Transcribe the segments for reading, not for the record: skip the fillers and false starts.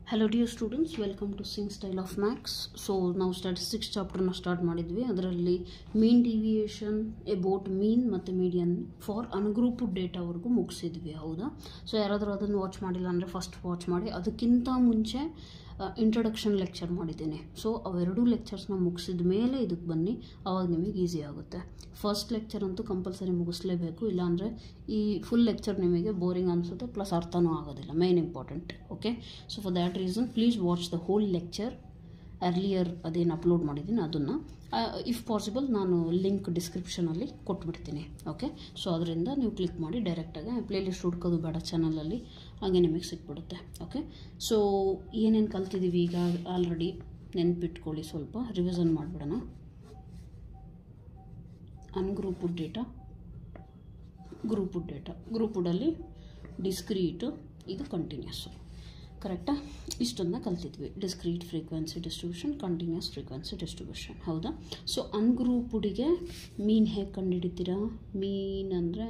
Hello dear students, welcome to Sing Style of Max. So now statistics chapter na start ಮಾಡಿದ್ವಿ. ಅದರಲ್ಲಿ mean deviation, about mean ಮತ್ತು median for ungrouped data ವರೆಗೂ ಮುಗಿಸಿದ್ವಿ. ಹೌದಾ? So ಯಾರಾದರೂ ಅದನ್ನು watch ಮಾಡಿಲ್ಲ ಅಂದರೆ ಫಸ್ಟ್ ವಾಚ್ ಮಾಡಿ. ಅದಕ್ಕಿಂತ ಮುಂಚೆ ಇಂಟ್ರೊಡಕ್ಷನ್ ಲೆಕ್ಚರ್ ಮಾಡಿದ್ದೀನಿ. ಸೊ ಅವೆರಡೂ ಲೆಕ್ಚರ್ಸ್ನ ಮುಗಿಸಿದ ಮೇಲೆ ಇದಕ್ಕೆ ಬನ್ನಿ, ಆವಾಗ ನಿಮಗೆ ಈಸಿ ಆಗುತ್ತೆ. ಫಸ್ಟ್ ಲೆಕ್ಚರ್ ಅಂತೂ ಕಂಪಲ್ಸರಿ ಮುಗಿಸ್ಲೇಬೇಕು, ಇಲ್ಲಾಂದರೆ ಈ ಫುಲ್ ಲೆಕ್ಚರ್ ನಿಮಗೆ ಬೋರಿಂಗ್ ಅನಿಸುತ್ತೆ, ಪ್ಲಸ್ ಅರ್ಥನೂ ಆಗೋದಿಲ್ಲ. Main important. Okay, so for that reason please watch the whole lecture. Earlier ಅದೇನು ಅಪ್ಲೋಡ್ ಮಾಡಿದ್ದೀನಿ ಅದನ್ನು ಇಫ್ ಪಾಸಿಬಲ್ ನಾನು ಲಿಂಕ್ ಡಿಸ್ಕ್ರಿಪ್ಷನಲ್ಲಿ ಕೊಟ್ಬಿಡ್ತೀನಿ. ಓಕೆ, ಸೊ ಅದರಿಂದ ನೀವು ಕ್ಲಿಕ್ ಮಾಡಿ ಡೈರೆಕ್ಟಾಗಿ ಪ್ಲೇಲಿಸ್ಟ್ ಹುಡ್ಕೋದು ಬೇಡ ಚಾನಲಲ್ಲಿ, ಹಾಗೆ ನಿಮಗೆ ಸಿಕ್ಬಿಡುತ್ತೆ. ಓಕೆ, ಸೊ ಏನೇನು ಕಲ್ತಿದ್ದೀವಿ ಈಗ ಆಲ್ರೆಡಿ ನೆನ್ಪಿಟ್ಕೊಳ್ಳಿ, ಸ್ವಲ್ಪ ರಿವಿಷನ್ ಮಾಡಿಬಿಡೋಣ. ಅನ್ಗ್ರೂಪ್ಡ್ ಡೇಟಾ, ಗ್ರೂಪ್ಡಲ್ಲಿ ಡಿಸ್ಕ್ರೀಟು, ಇದು ಕಂಟಿನ್ಯೂಸು. ಕರೆಕ್ಟಾ? ಇಷ್ಟನ್ನು ಕಲ್ತಿದ್ವಿ. Discrete frequency distribution, continuous frequency distribution. ಹೌದಾ? ಸೊ ಅನ್ಗ್ರೂಪ್ಡಿಗೆ ಮೀನ್ ಹೇಗೆ ಕಂಡುಹಿಡಿತೀರಾ? ಮೀನ್ ಅಂದರೆ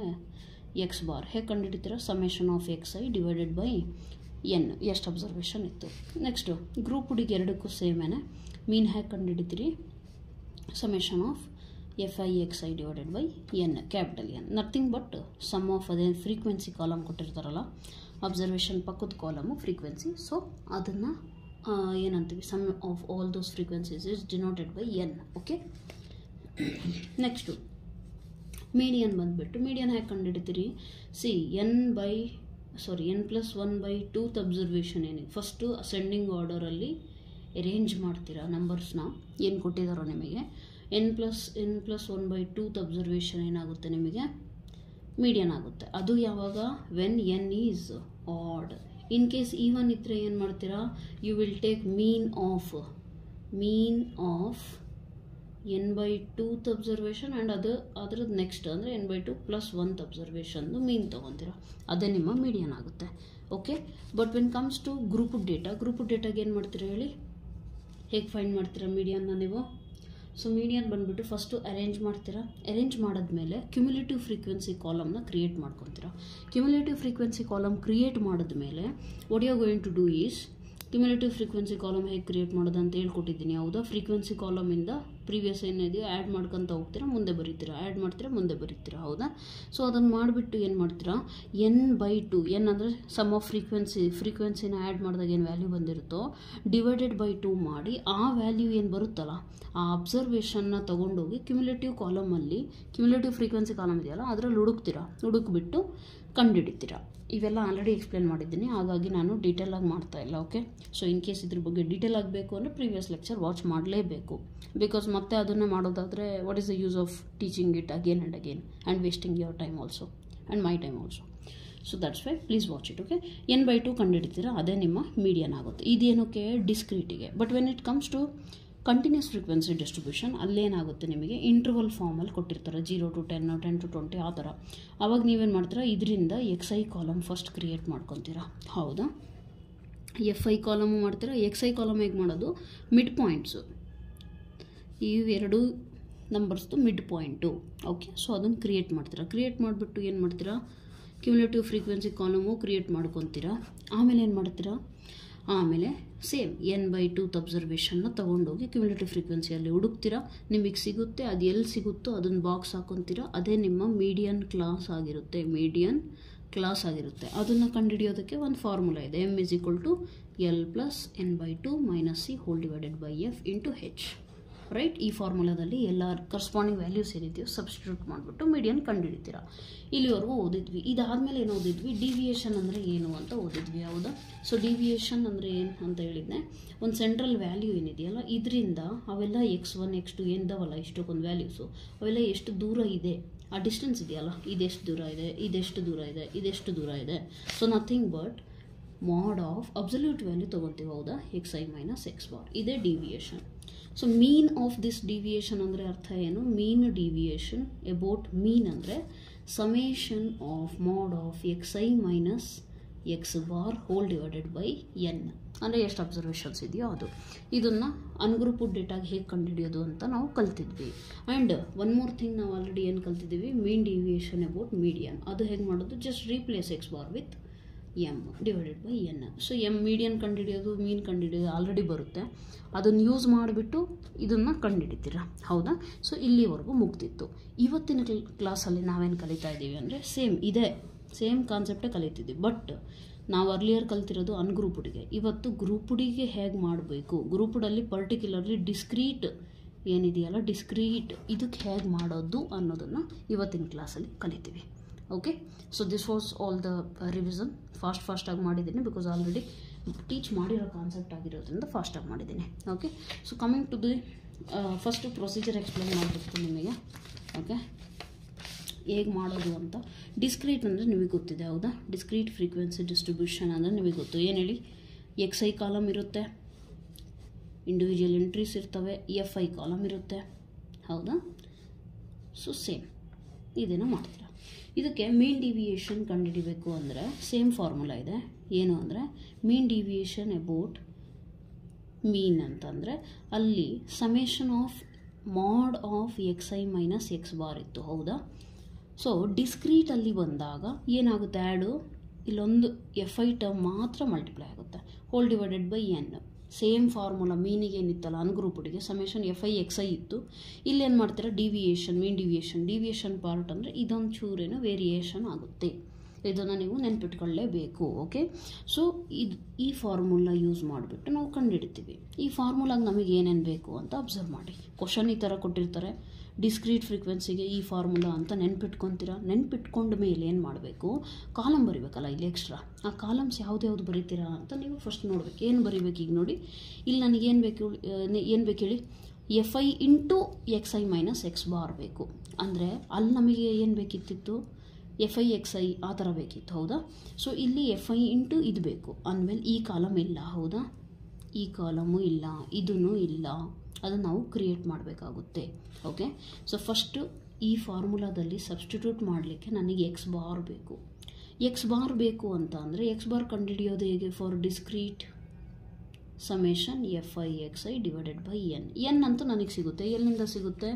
ಎಕ್ಸ್ ಬಾರ್ ಹೇಗೆ ಕಂಡುಹಿಡಿತೀರಾ? Summation of x i divided by n, ಎಷ್ಟು ಅಬ್ಸರ್ವೇಷನ್ ಇತ್ತು. ನೆಕ್ಸ್ಟು ಗ್ರೂಪ್ಡಿಗೆ ಎರಡಕ್ಕೂ ಸೇಮೇನೆ. ಮೀನ್ ಹೇಗೆ ಕಂಡುಹಿಡಿತೀರಿ? Summation of f I X i divided by n, capital n. Nothing but sum of ಅದೇನು ಫ್ರೀಕ್ವೆನ್ಸಿ ಕಾಲಮ್ ಕೊಟ್ಟಿರ್ತಾರಲ್ಲ, ಅಬ್ಸರ್ವೇಷನ್ ಪಕ್ಕದ ಕಾಲಮು ಫ್ರೀಕ್ವೆನ್ಸಿ. ಸೊ ಅದನ್ನು ಏನಂತೀವಿ? Sum of all those frequencies is denoted by n. Okay, next median ಬಂದುಬಿಟ್ಟು, median ಹೇಗೆ ಕಂಡುಹಿಡಿತೀರಿ? See n plus 1/2th observation ಏನಿದೆ, first ascending ಆರ್ಡರಲ್ಲಿ ಅರೇಂಜ್ ಮಾಡ್ತೀರಾ ನಂಬರ್ಸ್ನ, ಏನು ಕೊಟ್ಟಿದ್ದಾರೋ ನಿಮಗೆ. ಎನ್ ಪ್ಲಸ್ 1/2th ಅಬ್ಸರ್ವೇಷನ್ ಏನಾಗುತ್ತೆ ನಿಮಗೆ? ಮೀಡಿಯನ್ ಆಗುತ್ತೆ. ಅದು ಯಾವಾಗ? When n is odd. In case even ಇದ್ದರೆ ಏನು ಮಾಡ್ತೀರಾ? You will take mean of n/2th observation and ಅದರದ್ದು ನೆಕ್ಸ್ಟ್ ಅಂದರೆ n/2 + 1th ಅಬ್ಸರ್ವೇಷನ್ದು ಮೀನ್ ತೊಗೊತೀರಾ, ಅದೇ ನಿಮ್ಮ ಮೀಡಿಯನ್ ಆಗುತ್ತೆ. Okay, but when comes to group ಡೇಟಾಗೆ ಏನು ಮಾಡ್ತೀರಾ ಹೇಳಿ? ಹೇಗೆ ಫೈಂಡ್ ಮಾಡ್ತೀರಾ ಮೀಡಿಯನ್ನ ನೀವು? ಸೊ ಮೀಡಿಯನ್ ಬಂದುಬಿಟ್ಟು ಫಸ್ಟು ಅರೇಂಜ್ ಮಾಡ್ತೀರಾ. ಅರೇಂಜ್ ಮಾಡಿದ್ಮೇಲೆ ಕ್ಯುಮ್ಯುಲೇಟಿವ್ ಫ್ರೀಕ್ವೆನ್ಸಿ ಕಾಲಮ್ನ ಕ್ರಿಯೇಟ್ ಮಾಡ್ಕೊತೀರಾ. ಕ್ಯುಮ್ಯುಲೇಟಿವ್ ಫ್ರೀಕ್ವೆನ್ಸಿ ಕಾಲಮ್ ಕ್ರಿಯೇಟ್ ಮಾಡಿದ್ಮೇಲೆ what you are going to do is, cumulative frequency column ಹೇಗೆ ಕ್ರಿಯೇಟ್ ಮಾಡೋದು ಅಂತ ಹೇಳ್ಕೊಟ್ಟಿದ್ದೀನಿ. ಹೌದಾ? ಫ್ರೀಕ್ವೆನ್ಸಿ ಕಾಲಮಿಂದ ಪ್ರೀವಿಯಸ್ ಏನಿದೆಯೋ ಆ್ಯಡ್ ಮಾಡ್ಕೊತ ಹೋಗ್ತೀರಾ, ಮುಂದೆ ಬರೀತೀರಾ, ಆ್ಯಡ್ ಮಾಡ್ತೀರಾ, ಮುಂದೆ ಬರೀತೀರಾ. ಹೌದಾ? ಸೊ ಅದನ್ನು ಮಾಡಿಬಿಟ್ಟು ಏನು ಮಾಡ್ತೀರಾ? n/2, ಎನ್ ಅಂದರೆ ಸಮ್ ಆಫ್ ಫ್ರೀಕ್ವೆನ್ಸಿನ ಆ್ಯಡ್ ಮಾಡಿದಾಗ ಏನು ವ್ಯಾಲ್ಯೂ ಬಂದಿರುತ್ತೋ ಡಿವೈಡೆಡ್ ಬೈ 2 ಮಾಡಿ, ಆ ವ್ಯಾಲ್ಯೂ ಏನು ಬರುತ್ತಲ್ಲ ಆ ಅಬ್ಸರ್ವೇಷನ್ನ ತೊಗೊಂಡೋಗಿ ಕ್ಯುಮ್ಯುಲೇಟಿವ್ ಕಾಲಮಲ್ಲಿ, ಕ್ಯುಮ್ಯುಲೇಟಿವ್ ಫ್ರೀಕ್ವೆನ್ಸಿ ಕಾಲಮ್ ಇದೆಯಲ್ಲ ಅದರಲ್ಲಿ ಹುಡುಕ್ಬಿಟ್ಟು ಕಂಡುಹಿಡಿತೀರಾ. ಇವೆಲ್ಲ ಆಲ್ರೆಡಿ ಎಕ್ಸ್ಪ್ಲೇನ್ ಮಾಡಿದ್ದೀನಿ, ಹಾಗಾಗಿ ನಾನು ಡೀಟೇಲಾಗಿ ಮಾಡ್ತಾ ಇಲ್ಲ. ಓಕೆ, ಸೊ ಇನ್ ಕೇಸ್ ಇದ್ರ ಬಗ್ಗೆ ಡೀಟೇಲ್ ಆಗಬೇಕು ಅಂದರೆ ಪ್ರೀವಿಯಸ್ ಲೆಕ್ಚರ್ ವಾಚ್ ಮಾಡಲೇಬೇಕು. ಬಿಕಾಸ್ ಮತ್ತೆ ಅದನ್ನೇ ಮಾಡೋದಾದರೆ what is the use of teaching it again and wasting your time also and my time also. So that's why please watch it. Okay, n/2 ಕಂಡುಹಿಡಿತೀರಾ, ಅದೇ ನಿಮ್ಮ ಮೀಡಿಯನ್ ಆಗುತ್ತೆ. ಇದೇನಕ್ಕೆ? ಡಿಸ್ಕ್ರೀಟಿಗೆ. But when it comes to continuous frequency distribution, ಅಲ್ಲೇನಾಗುತ್ತೆ ನಿಮಗೆ? Interval ಫಾರ್ಮಲ್ಲಿ ಕೊಟ್ಟಿರ್ತಾರೆ, 0 to 10, 10 to 20 ಆ ಥರ. ಆವಾಗ ನೀವೇನು ಮಾಡ್ತೀರಾ? ಇದರಿಂದ x i column first create ಮಾಡ್ಕೊತೀರಾ. ಹೌದಾ? ಎಫ್ ಐ ಕಾಲಮು ಮಾಡ್ತೀರಾ. ಎಕ್ಸ್ ಐ ಕಾಲಮ್ ಹೇಗೆ ಮಾಡೋದು? ಮಿಡ್ ಪಾಯಿಂಟ್ಸು, ಇವೆರಡು ನಂಬರ್ಸ್ದು ಮಿಡ್ ಪಾಯಿಂಟು. ಓಕೆ, ಸೊ ಅದನ್ನು ಕ್ರಿಯೇಟ್ ಮಾಡ್ತೀರಾ. ಕ್ರಿಯೇಟ್ ಮಾಡಿಬಿಟ್ಟು ಏನು ಮಾಡ್ತೀರಾ? ಕ್ಯುಮ್ಯುಲೇಟಿವ್ ಫ್ರೀಕ್ವೆನ್ಸಿ ಕಾಲಮು ಕ್ರಿಯೇಟ್ ಮಾಡ್ಕೊತೀರಾ. ಆಮೇಲೆ ಏನು ಮಾಡ್ತೀರಾ? ಆಮೇಲೆ ಸೇಮ್ n/2th ಅಬ್ಸರ್ವೇಷನ್ನ ತೊಗೊಂಡೋಗಿ ಕ್ಯುಮ್ಯುಲೇಟಿವ್ ಫ್ರೀಕ್ವೆನ್ಸಿಯಲ್ಲಿ ಹುಡುಕ್ತೀರಾ. ನಿಮಗೆ ಸಿಗುತ್ತೆ, ಅದು ಎಲ್ಲಿ ಸಿಗುತ್ತೋ ಅದನ್ನು ಬಾಕ್ಸ್ ಹಾಕೊತೀರಾ. ಅದೇ ನಿಮ್ಮ ಮೀಡಿಯನ್ ಕ್ಲಾಸ್ ಆಗಿರುತ್ತೆ. ಅದನ್ನು ಕಂಡುಹಿಡಿಯೋದಕ್ಕೆ ಒಂದು ಫಾರ್ಮುಲಾ ಇದೆ. m = L + n/2 - c hole divided by f into h. Right? ಈ ಫಾರ್ಮುಲಾದಲ್ಲಿ ಎಲ್ಲ ಕರೆಸ್ಪಾಂಡಿಂಗ್ ವ್ಯಾಲ್ಯೂಸ್ ಏನಿದೆಯೋ ಸಬ್ಸ್ಟಿಟ್ಯೂಟ್ ಮಾಡಿಬಿಟ್ಟು ಮೀಡಿಯನ್ ಕಂಡುಹಿಡಿತೀರಾ. ಇಲ್ಲಿವರೆಗೂ ಓದಿದ್ವಿ. ಇದಾದಮೇಲೆ ಏನು ಓದಿದ್ವಿ? ಡಿವಿಯೇಷನ್ ಅಂದರೆ ಏನು ಅಂತ ಓದಿದ್ವಿ. ಹೌದಾ? ಸೊ ಡಿವಿಯೇಷನ್ ಅಂದರೆ ಏನು ಅಂತ ಹೇಳಿದ್ದೆ, ಒಂದು ಸೆಂಟ್ರಲ್ ವ್ಯಾಲ್ಯೂ ಏನಿದೆಯಲ್ಲ, ಇದರಿಂದ ಅವೆಲ್ಲ x1 x2 ಏನಿದಾವಲ್ಲ, ಇಷ್ಟಕ್ಕೊಂದು ವ್ಯಾಲ್ಯೂಸು, ಅವೆಲ್ಲ ಎಷ್ಟು ದೂರ ಇದೆ, ಆ ಡಿಸ್ಟೆನ್ಸ್ ಇದೆಯಲ್ಲ, ಇದೆಷ್ಟು ದೂರ ಇದೆ, ಇದೆಷ್ಟು ದೂರ ಇದೆ. So nothing but mod of absolute value ತೊಗೊತೀವಿ. ಹೌದಾ? xi - x ಬಾರ್, ಇದೇ deviation. So mean of this deviation ಅಂದರೆ ಅರ್ಥ ಏನು? ಮೀನ್ ಡಿವಿಯೇಷನ್ ಅಬೌಟ್ ಮೀನ್ ಅಂದರೆ summation of mod of xi - x bar whole divided by n, ಅಂದರೆ ಎಷ್ಟು observations ಇದೆಯೋ ಅದು. ಇದನ್ನು ಅನ್ಗ್ರೂಪ್ಡ್ ಡೇಟಾಗೆ ಹೇಗೆ ಕಂಡುಹಿಡಿಯೋದು ಅಂತ ನಾವು ಕಲ್ತಿದ್ವಿ. ಆ್ಯಂಡ್ ಒನ್ ಮೋರ್ ಥಿಂಗ್, ನಾವು ಆಲ್ರೆಡಿ ಏನು ಕಲ್ತಿದ್ದೀವಿ? Mean deviation about median. ಅದು ಹೇಗೆ ಮಾಡೋದು? Just replace x bar with M divided by N. So M median ಕಂಡುಹಿಡಿಯೋದು, ಮೀನ್ ಕಂಡುಹಿಡಿಯೋದು ಆಲ್ರೆಡಿ ಬರುತ್ತೆ, ಅದನ್ನು ಯೂಸ್ ಮಾಡಿಬಿಟ್ಟು ಇದನ್ನು ಕಂಡುಹಿಡಿತೀರಾ, ಹೌದಾ? ಸೊ ಇಲ್ಲಿವರೆಗೂ ಮುಗ್ದಿತ್ತು. ಇವತ್ತಿನ ಕ್ಲಾಸಲ್ಲಿ ನಾವೇನು ಕಲಿತಾ ಇದ್ದೀವಿ ಅಂದರೆ ಸೇಮ್ ಕಾನ್ಸೆಪ್ಟೇ ಕಲಿತಿದ್ದೀವಿ. ಬಟ್ ನಾವು ಅರ್ಲಿಯರ್ ಕಲ್ತಿರೋದು ಅನ್ಗ್ರೂಪ್ಡ್ಗೆ. ಇವತ್ತು ಗ್ರೂಪ್ಡಿಗೆ ಹೇಗೆ ಮಾಡಬೇಕು, ಗ್ರೂಪ್ಡಲ್ಲಿ ಪರ್ಟಿಕ್ಯುಲರ್ಲಿ ಡಿಸ್ಕ್ರೀಟ್ ಏನಿದೆಯಲ್ಲ, ಡಿಸ್ಕ್ರೀಟ್ ಇದಕ್ಕೆ ಹೇಗೆ ಮಾಡೋದು ಅನ್ನೋದನ್ನು ಇವತ್ತಿನ ಕ್ಲಾಸಲ್ಲಿ ಕಲಿತೀವಿ. Okay, so this was all the revision. ಫಾಸ್ಟಾಗಿ ಮಾಡಿದ್ದೀನಿ, ಬಿಕಾಸ್ ಆಲ್ರೆಡಿ ಟೀಚ್ ಮಾಡಿರೋ ಕಾನ್ಸೆಪ್ಟ್ ಆಗಿರೋದ್ರಿಂದ ಫಾಸ್ಟಾಗಿ ಮಾಡಿದ್ದೀನಿ. Okay, so coming to the first procedure explain ಮಾಡಬೇಕು ನಿಮಗೆ. ಓಕೆ, ಹೇಗೆ ಮಾಡೋದು ಅಂತ. ಡಿಸ್ಕ್ರೀಟ್ ಅಂದರೆ ನಿಮಗೆ ಗೊತ್ತಿದೆ, ಹೌದಾ? ಡಿಸ್ಕ್ರೀಟ್ ಫ್ರೀಕ್ವೆನ್ಸಿ ಡಿಸ್ಟ್ರಿಬ್ಯೂಷನ್ ಅಂದರೆ ನಿಮಗೆ ಗೊತ್ತು. ಏನು ಹೇಳಿ, XI ಕಾಲಮ್ ಇರುತ್ತೆ, ಇಂಡಿವಿಜುವಲ್ ಎಂಟ್ರೀಸ್ ಇರ್ತವೆ, FI ಕಾಲಮ್ ಇರುತ್ತೆ, ಹೌದಾ? ಸೊ ಸೇಮ್ ಇದನ್ನು ಮಾಡ್ತೀರಾ. ಇದಕ್ಕೆ ಮೀನ್ ಡಿವಿಯೇಷನ್ ಕಂಡುಹಿಡಿಬೇಕು ಅಂದರೆ ಸೇಮ್ ಫಾರ್ಮುಲಾ ಇದೆ. ಏನು ಅಂದರೆ ಮೀನ್ ಡಿವಿಯೇಷನ್ ಅಬೌಟ್ ಮೀನ್ ಅಂತಂದರೆ ಅಲ್ಲಿ ಸಮೇಷನ್ ಆಫ್ ಮಾಡ್ of XI minus X bar ಇತ್ತು, ಹೌದಾ? ಸೊ ಡಿಸ್ಕ್ರೀಟಲ್ಲಿ ಬಂದಾಗ ಏನಾಗುತ್ತೆ, ಆ್ಯಡು ಇಲ್ಲೊಂದು FI ಟರ್ಮ್ ಮಾತ್ರ ಮಲ್ಟಿಪ್ಲೈ ಆಗುತ್ತೆ, hole divided by N. Same formula ಮೀನಿಗೆ ಏನಿತ್ತಲ್ಲ ಅನ್ಗ್ರೂಪ್ಡಿಗೆ ಸಮೇಷನ್ FI XI ಇತ್ತು. ಇಲ್ಲೇನು ಮಾಡ್ತೀರಾ, ಮೀನ್ ಡಿವಿಯೇಷನ್ ಪಾರ್ಟ್ ಅಂದರೆ ಇದೊಂದು ಚೂರೇನೋ ವೇರಿಯೇಷನ್ ಆಗುತ್ತೆ. ಇದನ್ನು ನೀವು ನೆನ್ಪಿಟ್ಕೊಳ್ಳೇಬೇಕು. ಓಕೆ, ಸೊ ಈ ಫಾರ್ಮುಲಾ ಯೂಸ್ ಮಾಡಿಬಿಟ್ಟು ನಾವು ಕಂಡುಹಿಡಿತೀವಿ. ಈ ಫಾರ್ಮುಲಾಗೆ ನಮಗೆ ಏನೇನು ಬೇಕು ಅಂತ ಅಬ್ಸರ್ವ್ ಮಾಡಿ. ಕ್ವಶನ್ ಈ ಥರ ಕೊಟ್ಟಿರ್ತಾರೆ, ಡಿಸ್ಕ್ರೀಟ್ ಫ್ರೀಕ್ವೆನ್ಸಿಗೆ ಈ ಫಾರ್ಮುಲಾ ಅಂತ ನೆನ್ಪಿಟ್ಕೊತೀರಾ. ನೆನ್ಪಿಟ್ಕೊಂಡ ಮೇಲೆ ಏನು ಮಾಡಬೇಕು, ಕಾಲಮ್ ಬರಿಬೇಕಲ್ಲ ಇಲ್ಲಿ ಎಕ್ಸ್ಟ್ರಾ. ಆ ಕಾಲಮ್ಸ್ ಯಾವ್ದು ಬರೀತೀರಾ ಅಂತ ನೀವು ಫಸ್ಟ್ ನೋಡ್ಬೇಕು. ಏನು ಬರೀಬೇಕು ಈಗ ನೋಡಿ, ಇಲ್ಲಿ ನನಗೇನು ಬೇಕು ಹೇಳಿ, FI into XI minus X bar ಬೇಕು. ಅಂದರೆ ಅಲ್ಲಿ ನಮಗೆ ಏನು ಬೇಕಿತ್ತು, FI XI ಆ ಥರ ಬೇಕಿತ್ತು, ಹೌದಾ? ಸೊ ಇಲ್ಲಿ FI ಇಂಟು ಇದು ಬೇಕು ಅಂದಮೇಲೆ ಈ ಕಾಲಮ್ ಇಲ್ಲ, ಹೌದಾ? ಈ ಕಾಲಮು ಇಲ್ಲ, ಇದೂ ಇಲ್ಲ, ಅದನ್ನು ನಾವು ಕ್ರಿಯೇಟ್ ಮಾಡಬೇಕಾಗುತ್ತೆ. ಓಕೆ, ಸೊ ಫಸ್ಟು ಈ ಫಾರ್ಮುಲಾದಲ್ಲಿ ಸಬ್ಸ್ಟಿಟ್ಯೂಟ್ ಮಾಡಲಿಕ್ಕೆ ನನಗೆ X ಬಾರ್ ಬೇಕು ಅಂತ ಅಂದರೆ X ಬಾರ್ ಕಂಡುಹಿಡಿಯೋದು ಹೇಗೆ, for discrete summation FI XI divided by N ಅಂತೂ ನನಗೆ ಸಿಗುತ್ತೆ. ಎಲ್ಲಿಂದ ಸಿಗುತ್ತೆ,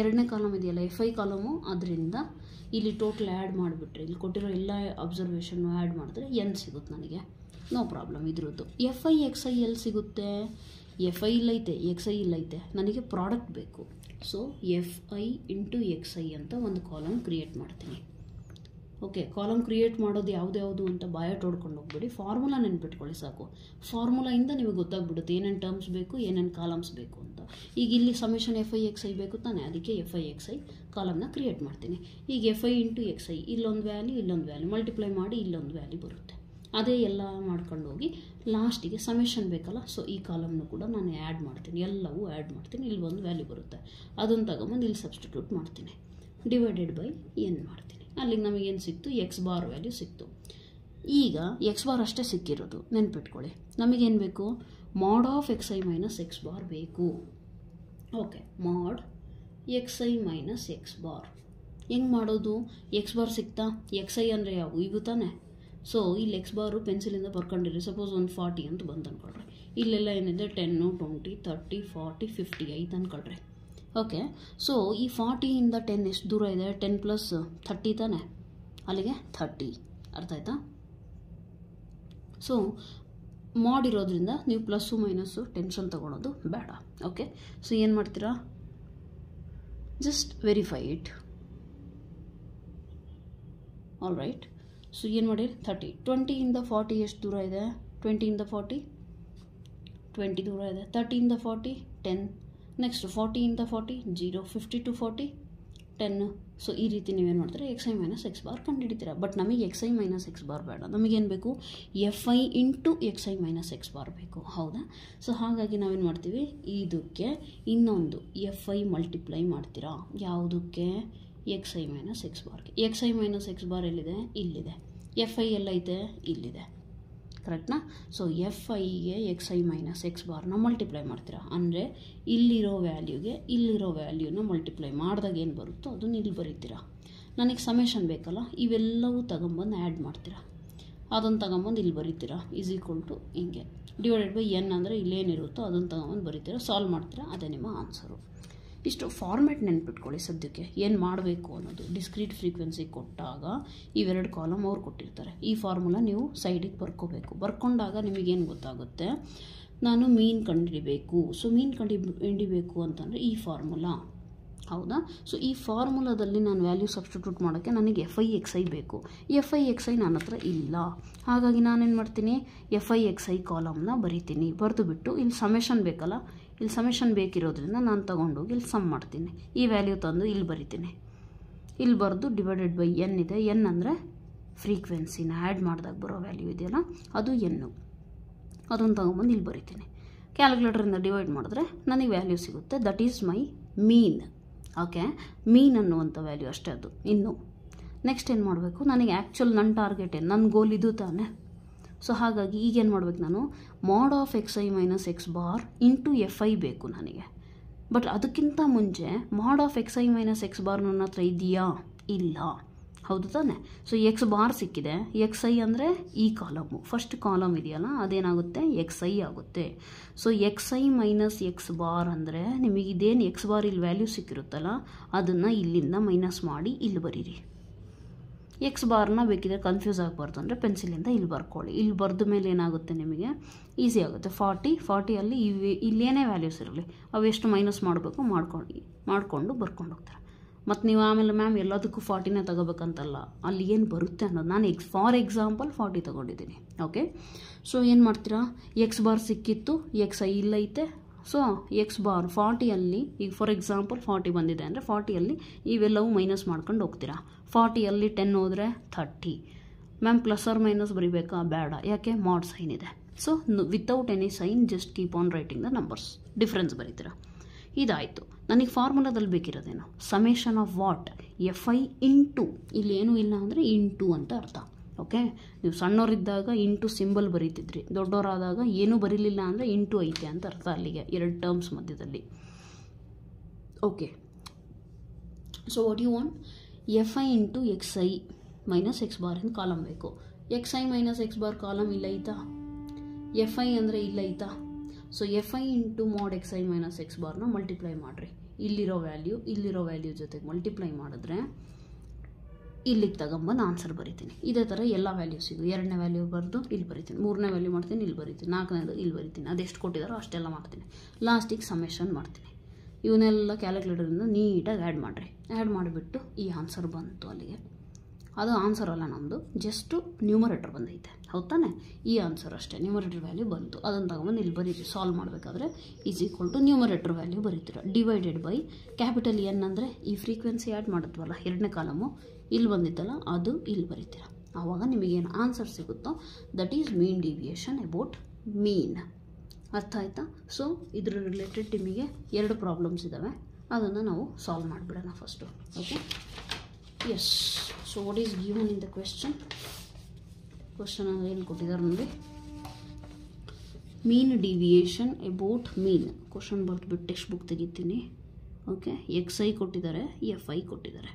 ಎರಡನೇ ಕಾಲಮ್ ಇದೆಯಲ್ಲ FI ಕಾಲಮು, ಅದರಿಂದ ಇಲ್ಲಿ ಟೋಟಲ್ ಆ್ಯಡ್ ಮಾಡಿಬಿಟ್ರೆ ಇಲ್ಲಿ ಕೊಟ್ಟಿರೋ ಎಲ್ಲ ಅಬ್ಸರ್ವೇಷನ್ನು ಆ್ಯಡ್ ಮಾಡಿದ್ರೆ ಎನ್ ಸಿಗುತ್ತೆ ನನಗೆ, ನೋ ಪ್ರಾಬ್ಲಮ್ ಇದ್ರದ್ದು. FI XI ಎಲ್ಲಿ ಸಿಗುತ್ತೆ, FI ಇಲ್ಲೈತೆ XI ಇಲ್ಲೈತೆ, ನನಗೆ ಪ್ರಾಡಕ್ಟ್ ಬೇಕು. ಸೊ FI ಇಂಟು XI ಅಂತ ಒಂದು ಕಾಲಮ್ ಕ್ರಿಯೇಟ್ ಮಾಡ್ತೀನಿ. ಓಕೆ, ಕಾಲಮ್ ಕ್ರಿಯೇಟ್ ಮಾಡೋದು ಯಾವುದು ಅಂತ ಬಾಯಟ್ ಹೊಡ್ಕೊಂಡು ಹೋಗ್ಬೇಡಿ, ಫಾರ್ಮುಲಾ ನೆನ್ಪಿಟ್ಕೊಳ್ಳಿ ಸಾಕು. ಫಾರ್ಮುಲಾಯಿಂದ ನಿಮಗೆ ಗೊತ್ತಾಗ್ಬಿಡುತ್ತೆ ಏನೇನು ಟರ್ಮ್ಸ್ ಬೇಕು, ಏನೇನು ಕಾಲಮ್ಸ್ ಬೇಕು ಅಂತ. ಈಗ ಇಲ್ಲಿ ಸಮೇಷನ್ FI XI ಬೇಕು ತಾನೆ, ಅದಕ್ಕೆ FI XI ಕಾಲಮ್ನ ಕ್ರಿಯೇಟ್ ಮಾಡ್ತೀನಿ. ಈಗ FI ಇಂಟು XI ಇಲ್ಲೊಂದು ವ್ಯಾಲ್ಯೂ ಮಲ್ಟಿಪ್ಲೈ ಮಾಡಿ ಇಲ್ಲೊಂದು ವ್ಯಾಲ್ಯೂ ಬರುತ್ತೆ. ಅದೇ ಎಲ್ಲ ಮಾಡ್ಕೊಂಡು ಹೋಗಿ ಲಾಸ್ಟಿಗೆ ಸಮೇಷನ್ ಬೇಕಲ್ಲ, ಸೊ ಈ ಕಾಲಮ್ನು ಕೂಡ ನಾನು ಆ್ಯಡ್ ಮಾಡ್ತೀನಿ, ಎಲ್ಲವೂ ಆ್ಯಡ್ ಮಾಡ್ತೀನಿ. ಇಲ್ಲಿ ಒಂದು ವ್ಯಾಲ್ಯೂ ಬರುತ್ತೆ, ಅದನ್ನು ತಗೊಂಬಂದು ಇಲ್ಲಿ ಸಬ್ಸ್ಟಿಟ್ಯೂಟ್ ಮಾಡ್ತೀನಿ, ಡಿವೈಡೆಡ್ ಬೈ ಎನ್ ಮಾಡ್ತೀನಿ. ಅಲ್ಲಿಗೆ ನಮಗೇನು ಸಿಕ್ತು, X ಬಾರ್ ವ್ಯಾಲ್ಯೂ ಸಿಕ್ತು. ಈಗ X ಬಾರ್ ಅಷ್ಟೇ ಸಿಕ್ಕಿರೋದು, ನೆನ್ಪಿಟ್ಕೊಳ್ಳಿ. ನಮಗೇನು ಬೇಕು, mod of XI minus X bar ಬೇಕು. ಓಕೆ, ಮಾಡ್ XI ಮೈನಸ್ X ಬಾರ್ ಹೆಂಗೆ ಮಾಡೋದು, X ಬಾರ್ ಸಿಕ್ತಾ, XI ಅಂದರೆ ಯಾವ ಇವು ತಾನೆ. ಸೊ ಇಲ್ಲಿ X ಬಾರು ಪೆನ್ಸಿಲಿಂದ ಬರ್ಕೊಂಡಿರಿ. ಸಪೋಸ್ ಒಂದು 40 ಅಂತ ಬಂದು ಅಂದ್ಕೊಳ್ರಿ, ಇಲ್ಲೆಲ್ಲ ಏನಿದೆ 10, 20, 30, 40, 50 ಐತೆ ಅಂದ್ಕೊಳ್ರಿ. ಓಕೆ, ಸೊ ಈ 40ಇಂದ 10 ಎಷ್ಟು ದೂರ ಇದೆ, 10 ಪ್ಲಸ್ 30 ತಾನೆ, ಅಲ್ಲಿಗೆ 30, ಅರ್ಥ ಆಯ್ತಾ? ಸೊ ಮಾಡಿರೋದ್ರಿಂದ ನೀವು ಪ್ಲಸ್ಸು ಮೈನಸ್ಸು ಟೆನ್ಷನ್ ತೊಗೊಳೋದು ಬೇಡ. ಓಕೆ, ಸೊ ಏನು ಮಾಡ್ತೀರಾ, just verify it. All right, so ಏನು ಮಾಡಿ 30, 20ಇಂದ 40 ಎಷ್ಟು ದೂರ ಇದೆ, 20ಇಂದ 40 20 ದೂರ ಇದೆ, 30ಇಂದ 40 10, ನೆಕ್ಸ್ಟ್ 40ಇಂದ 40 0, 50 to 40 10. ಸೊ ಈ ರೀತಿ ನೀವೇನು ಮಾಡ್ತೀರಾ, XI ಮೈನಸ್ X ಬಾರ್ ಕಂಡುಹಿಡಿತೀರಾ. ಬಟ್ ನಮಗೆ XI ಮೈನಸ್ X ಬಾರ್ ಬೇಡ, ನಮಗೇನು ಬೇಕು, FI into XI minus X bar ಬೇಕು, ಹೌದಾ? ಸೊ ಹಾಗಾಗಿ ನಾವೇನು ಮಾಡ್ತೀವಿ, ಇದಕ್ಕೆ ಇನ್ನೊಂದು FI ಮಲ್ಟಿಪ್ಲೈ ಮಾಡ್ತೀರಾ, ಯಾವುದಕ್ಕೆ, XI minus X ಬಾರ್ಗೆ. XI minus X bar ಎಲ್ಲಿದೆ, ಇಲ್ಲಿದೆ. FI ಎಲ್ಲೈತೆ, ಇಲ್ಲಿದೆ, ಕರೆಕ್ಟ್ನಾ? ಸೊ FIಗೆ XI ಮೈನಸ್ X ಬಾರ್ನ ಮಲ್ಟಿಪ್ಲೈ ಮಾಡ್ತೀರಾ, ಅಂದರೆ ಇಲ್ಲಿರೋ ವ್ಯಾಲ್ಯೂನ ಮಲ್ಟಿಪ್ಲೈ ಮಾಡಿದಾಗ ಏನು ಬರುತ್ತೋ ಅದನ್ನು ಇಲ್ಲಿ ಬರೀತೀರಾ. ನನಗೆ ಸಮೇಷನ್ ಬೇಕಲ್ಲ, ಇವೆಲ್ಲವೂ ತಗೊಂಬಂದು ಆ್ಯಡ್ ಮಾಡ್ತೀರಾ, ಅದನ್ನು ತಗೊಂಬಂದು ಇಲ್ಲಿ ಬರೀತೀರಾ, ಈಸ್ ಈಕ್ವಲ್ ಟು ಹಿಂಗೆ ಡಿವೈಡೆಡ್ ಬೈ ಎನ್ ಅಂದರೆ ಇಲ್ಲೇನಿರುತ್ತೋ ಅದನ್ನು ತಗೊಂಬಂದು ಬರೀತೀರಾ, ಸಾಲ್ವ್ ಮಾಡ್ತೀರಾ, ಅದೇ ನಿಮ್ಮ ಆನ್ಸರು. ಇಷ್ಟು ಫಾರ್ಮ್ಯಾಟ್ ನೆನ್ಪಿಟ್ಕೊಳ್ಳಿ ಸದ್ಯಕ್ಕೆ ಏನು ಮಾಡಬೇಕು ಅನ್ನೋದು. ಡಿಸ್ಕ್ರೀಟ್ ಫ್ರೀಕ್ವೆನ್ಸಿ ಕೊಟ್ಟಾಗ ಇವೆರಡು ಕಾಲಮ್ ಅವ್ರು ಕೊಟ್ಟಿರ್ತಾರೆ. ಈ ಫಾರ್ಮುಲಾ ನೀವು ಸೈಡಿಗೆ ಬರ್ಕೋಬೇಕು. ಬರ್ಕೊಂಡಾಗ ನಿಮಗೇನು ಗೊತ್ತಾಗುತ್ತೆ, ನಾನು ಮೀನ್ ಕಂಡುಹಿಡಿಬೇಕು. ಸೊ ಮೀನ್ ಕಂಡುಹಿಡಿಬೇಕು ಅಂತಂದರೆ ಈ ಫಾರ್ಮುಲಾ, ಹೌದಾ? ಸೊ ಈ ಫಾರ್ಮುಲಾದಲ್ಲಿ ನಾನು ವ್ಯಾಲ್ಯೂ ಸಬ್ಸ್ಟಿಟ್ಯೂಟ್ ಮಾಡೋಕ್ಕೆ ನನಗೆ FI/XI ಬೇಕು. FI/XI ನನ್ನ ಹತ್ರ ಇಲ್ಲ. ಹಾಗಾಗಿ ನಾನೇನು ಮಾಡ್ತೀನಿ, FI/XI ಕಾಲಮ್ನ ಬರಿತೀನಿ. ಬರೆದುಬಿಟ್ಟು ಇಲ್ಲಿ ಸಮೇಷನ್ ಬೇಕಲ್ಲ, ಇಲ್ಲಿ ಸಮೇಷನ್ ಬೇಕಿರೋದ್ರಿಂದ ನಾನು ತೊಗೊಂಡೋಗಿ ಇಲ್ಲಿ ಸಮ್ ಮಾಡ್ತೀನಿ. ಈ ವ್ಯಾಲ್ಯೂ ತಂದು ಇಲ್ಲಿ ಬರಿತೀನಿ. ಇಲ್ಲಿ ಬರೆದು ಡಿವೈಡೆಡ್ ಬೈ n ಇದೆ. n ಅಂದರೆ ಫ್ರೀಕ್ವೆನ್ಸಿನ ಆ್ಯಡ್ ಮಾಡಿದಾಗ ಬರೋ ವ್ಯಾಲ್ಯೂ ಇದೆಯಲ್ಲ, ಅದು n. ಅದನ್ನು ತೊಗೊಂಬಂದು ಇಲ್ಲಿ ಬರಿತೀನಿ. ಕ್ಯಾಲ್ಕುಲೇಟರಿಂದ ಡಿವೈಡ್ ಮಾಡಿದ್ರೆ ನನಗೆ ವ್ಯಾಲ್ಯೂ ಸಿಗುತ್ತೆ. That is my mean. Okay, mean ಅನ್ನುವಂಥ ವ್ಯಾಲ್ಯೂ ಅಷ್ಟೇ ಅದು. ಇನ್ನು ನೆಕ್ಸ್ಟ್ ಏನು ಮಾಡಬೇಕು, ನನಗೆ ಆ್ಯಕ್ಚುಲ್ ನನ್ನ ಟಾರ್ಗೆಟ್ ಏನು, ನನ್ನ ಗೋಲ್ ಇದು ತಾನೆ. ಸೊ ಹಾಗಾಗಿ ಈಗೇನು ಮಾಡ್ಬೇಕು, ನಾನು mod of xi - x bar into FI ಬೇಕು ನನಗೆ. ಬಟ್ ಅದಕ್ಕಿಂತ ಮುಂಚೆ mod of xi - x bar ನನ್ನ ಹತ್ರ ಇದೆಯಾ? ಇಲ್ಲ, ಹೌದು ತಾನೆ? ಸೊ ಎಕ್ಸ್ ಬಾರ್ ಸಿಕ್ಕಿದೆ. XI ಅಂದರೆ ಈ ಕಾಲಮು, ಫಸ್ಟ್ ಕಾಲಮ್ ಇದೆಯಲ್ಲ ಅದೇನಾಗುತ್ತೆ, XI ಆಗುತ್ತೆ. ಸೊ XI - x ಬಾರ್ ಅಂದರೆ ನಿಮಗೆ ಇದೇನು ಎಕ್ಸ್ ಬಾರ್ ಇಲ್ಲಿ ವ್ಯಾಲ್ಯೂ ಸಿಕ್ಕಿರುತ್ತಲ್ಲ ಅದನ್ನು ಇಲ್ಲಿಂದ ಮೈನಸ್ ಮಾಡಿ ಇಲ್ಲಿ ಬರೀರಿ. ಎಕ್ಸ್ ಬಾರ್ನ ಬೇಕಿದ್ರೆ ಕನ್ಫ್ಯೂಸ್ ಆಗಬಾರ್ದು ಅಂದರೆ ಪೆನ್ಸಿಲಿಂದ ಇಲ್ಲಿ ಬರ್ಕೊಳ್ಳಿ. ಇಲ್ಲಿ ಬರೆದ ಮೇಲೆ ಏನಾಗುತ್ತೆ, ನಿಮಗೆ ಈಸಿ ಆಗುತ್ತೆ. 40 ಅಲ್ಲಿ ಇಲ್ಲೇನೇ ವ್ಯಾಲ್ಯೂಸ್ ಇರಲಿ ಅವೆಷ್ಟು ಮೈನಸ್ ಮಾಡಬೇಕು ಮಾಡಿಕೊಂಡು ಬರ್ಕೊಂಡು ಹೋಗ್ತಾರೆ. ಮತ್ತು ನೀವು ಆಮೇಲೆ ಮ್ಯಾಮ್ ಎಲ್ಲದಕ್ಕೂ 40ನೇ ತಗೋಬೇಕಂತಲ್ಲ, ಅಲ್ಲಿ ಏನು ಬರುತ್ತೆ ಅನ್ನೋದು. ನಾನು ಫಾರ್ ಎಕ್ಸಾಂಪಲ್ 40 ತೊಗೊಂಡಿದ್ದೀನಿ. ಓಕೆ, ಸೊ ಏನು ಮಾಡ್ತೀರಾ, ಎಕ್ಸ್ ಬಾರ್ ಸಿಕ್ಕಿತ್ತು, XI ಇಲ್ಲೈತೆ. ಸೊ ಎಕ್ಸ್ ಬಾರ್ 40ಅಲ್ಲಿ, ಈಗ ಫಾರ್ ಎಕ್ಸಾಂಪಲ್ 40 ಬಂದಿದೆ ಅಂದರೆ 40ಅಲ್ಲಿ ಇವೆಲ್ಲವೂ ಮೈನಸ್ ಮಾಡ್ಕೊಂಡು ಹೋಗ್ತೀರಾ. 40ಅಲ್ಲಿ 10 ಹೋದರೆ 30. ಮ್ಯಾಮ್ ಪ್ಲಸ್ ಆರ್ ಮೈನಸ್ ಬರೀಬೇಕಾ? ಬೇಡ, ಯಾಕೆ, ಮಾಡ್ ಸೈನ್ ಇದೆ. So without any sign just keep on writing the numbers, difference ಬರೀತೀರಾ. ಇದಾಯಿತು. ನನಗೆ ಫಾರ್ಮುಲಾದಲ್ಲಿ ಬೇಕಿರೋದೇನು, summation of what, FI into, ಇಲ್ಲಿ ಏನೂ ಇಲ್ಲ ಅಂದರೆ ಇಂಟು ಅಂತ ಅರ್ಥ. ಓಕೆ, ನೀವು ಸಣ್ಣವರಿದ್ದಾಗ ಇಂಟು ಸಿಂಬಲ್ ಬರೀತಿದ್ರಿ, ದೊಡ್ಡವರಾದಾಗ ಏನೂ ಬರೀಲಿಲ್ಲ ಅಂದರೆ ಇಂಟು ಐತೆ ಅಂತ ಅರ್ಥ. ಅಲ್ಲಿಗೆ ಎರಡು ಟರ್ಮ್ಸ್ ಮಧ್ಯದಲ್ಲಿ. Okay, so what you want, FI into XI - x bar ಎಂದು ಕಾಲಮ್ ಬೇಕು. XI - x ಬಾರ್ ಕಾಲಮ್ ಇಲ್ಲ ಐತಾ, FI ಅಂದರೆ ಇಲ್ಲ ಐತಾ. ಸೊ FI into mod XI - x ಬಾರ್ನ ಮಲ್ಟಿಪ್ಲೈ ಮಾಡಿರಿ. ಇಲ್ಲಿರೋ ವ್ಯಾಲ್ಯೂ ಜೊತೆಗೆ ಮಲ್ಟಿಪ್ಲೈ ಮಾಡಿದ್ರೆ ಇಲ್ಲಿಗೆ ತಗೊಂಬಂದು ಆನ್ಸರ್ ಬರಿತೀನಿ. ಇದೇ ಥರ ಎಲ್ಲ ವ್ಯಾಲ್ಯೂಸಿಗೂ ಎರಡನೇ ವ್ಯಾಲ್ಯೂ ಬರೆದು ಇಲ್ಲಿ ಬರಿತೀನಿ, ಮೂರನೇ ವ್ಯಾಲ್ಯೂ ಮಾಡ್ತೀನಿ, ಇಲ್ಲಿ ಬರಿತೀನಿ, ನಾಲ್ಕನೇದು ಇಲ್ಲಿ ಬರಿತೀನಿ. ಅದೆಷ್ಟು ಕೊಟ್ಟಿದ್ದಾರೋ ಅಷ್ಟೆಲ್ಲ ಮಾಡ್ತೀನಿ. ಲಾಸ್ಟಿಗೆ ಸಮೇಷನ್ ಮಾಡ್ತೀನಿ. ಇವನ್ನೆಲ್ಲ ಕ್ಯಾಲ್ಕುಲೇಟರಿಂದ ನೀಟಾಗಿ ಆ್ಯಡ್ ಮಾಡಿಬಿಟ್ಟು ಈ ಆನ್ಸರ್ ಬಂತು ಅಲ್ಲಿಗೆ. ಅದು ಆನ್ಸರ್ ಅಲ್ಲ ನಮ್ಮದು, ಜಸ್ಟು ನ್ಯೂಮರೇಟರ್ ಬಂದೈತೆ, ಹೌದು ತಾನೆ? ಈ ಆನ್ಸರ್ ಅಷ್ಟೇ, ನ್ಯೂಮರೇಟರ್ ವ್ಯಾಲ್ಯೂ ಬಂತು. ಅದನ್ನು ತಗೊಂಬಂದು ಇಲ್ಲಿ ಬರೀರಿ. ಸಾಲ್ವ್ ಮಾಡಬೇಕಾದ್ರೆ = ನ್ಯೂಮರೇಟರ್ ವ್ಯಾಲ್ಯೂ ಬರೀತೀರ ಡಿವೈಡೆಡ್ ಬೈ ಕ್ಯಾಪಿಟಲ್ N ಅಂದರೆ ಈ ಫ್ರೀಕ್ವೆನ್ಸಿ ಆ್ಯಡ್ ಮಾಡುತ್ತವಲ್ಲ ಎರಡನೇ ಕಾಲಮು, ಇಲ್ಲಿ ಬಂದಿತ್ತಲ್ಲ ಅದು ಇಲ್ಲಿ ಬರೀತೀರ. ಆವಾಗ ನಿಮಗೇನು ಆನ್ಸರ್ ಸಿಗುತ್ತೋ that is mean deviation about mean. ಅರ್ಥ ಆಯ್ತಾ? ಸೊ ಇದ್ರ ರಿಲೇಟೆಡ್ ನಿಮಗೆ 2 ಪ್ರಾಬ್ಲಮ್ಸ್ ಇದ್ದಾವೆ, ಅದನ್ನು ನಾವು ಸಾಲ್ವ್ ಮಾಡಿಬಿಡೋಣ first. Okay, yes. So what is given in the question ಏನು ಕೊಟ್ಟಿದ್ದಾರೆ ನೋಡಿ, mean deviation about mean. Question ಬರೆದ್ಬಿಟ್ಟು ಟೆಕ್ಸ್ಟ್ ಬುಕ್ ತೆಗಿತೀನಿ. ಓಕೆ, XI ಕೊಟ್ಟಿದ್ದಾರೆ, FI ಕೊಟ್ಟಿದ್ದಾರೆ,